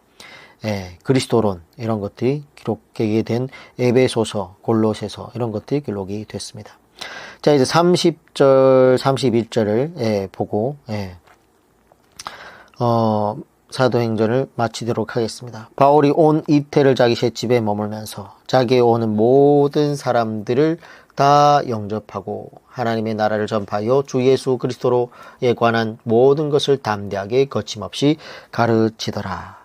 그리스도론 이런 것들이 기록되게 된 에베소서, 골로새서 이런 것들이 기록이 됐습니다. 자, 이제 30절, 31절을 보고 사도행전을 마치도록 하겠습니다. 바울이 온 이태를 자기 셋집에 머물면서 자기에 오는 모든 사람들을 다 영접하고 하나님의 나라를 전파하여 주 예수 그리스도로에 관한 모든 것을 담대하게 거침없이 가르치더라.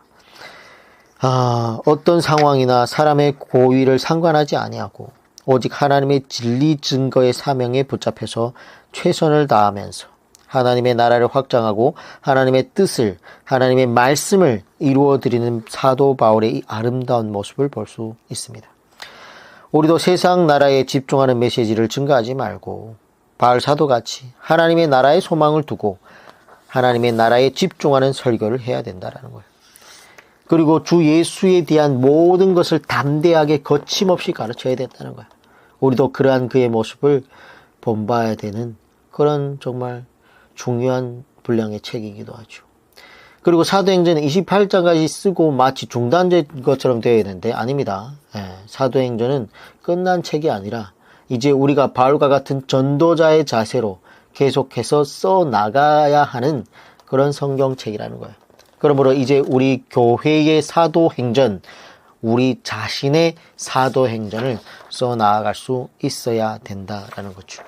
어떤 상황이나 사람의 고의를 상관하지 아니하고 오직 하나님의 진리 증거의 사명에 붙잡혀서 최선을 다하면서 하나님의 나라를 확장하고 하나님의 뜻을, 하나님의 말씀을 이루어드리는 사도 바울의 이 아름다운 모습을 볼 수 있습니다. 우리도 세상 나라에 집중하는 메시지를 증거하지 말고 바울 사도같이 하나님의 나라의 소망을 두고 하나님의 나라에 집중하는 설교를 해야 된다는 거예요. 그리고 주 예수에 대한 모든 것을 담대하게 거침없이 가르쳐야 된다는 거예요. 우리도 그러한 그의 모습을 본봐야 되는 그런 정말 중요한 분량의 책이기도 하죠. 그리고 사도행전은 28장까지 쓰고 마치 중단된 것처럼 되어야 되는데 아닙니다. 사도행전은 끝난 책이 아니라 이제 우리가 바울과 같은 전도자의 자세로 계속해서 써나가야 하는 그런 성경책이라는 거예요. 그러므로 이제 우리 교회의 사도행전, 우리 자신의 사도행전을 써나갈 수 있어야 된다라는 거죠.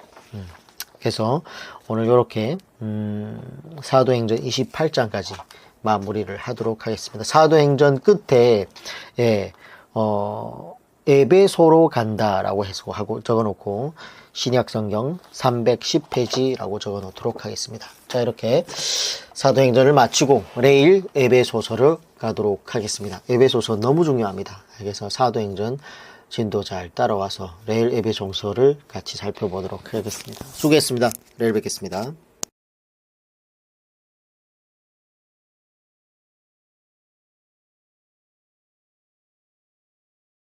그래서 오늘 이렇게 사도행전 28장까지 마무리를 하도록 하겠습니다. 사도행전 끝에 에베소로 간다라고 해석하고 적어놓고 신약성경 310페이지라고 적어놓도록 하겠습니다. 자, 이렇게 사도행전을 마치고 내일 에베소서를 가도록 하겠습니다. 에베소서 너무 중요합니다. 그래서 사도행전 진도 잘 따라와서 내일 에베소서를 같이 살펴보도록 하겠습니다. 수고했습니다. 내일 뵙겠습니다.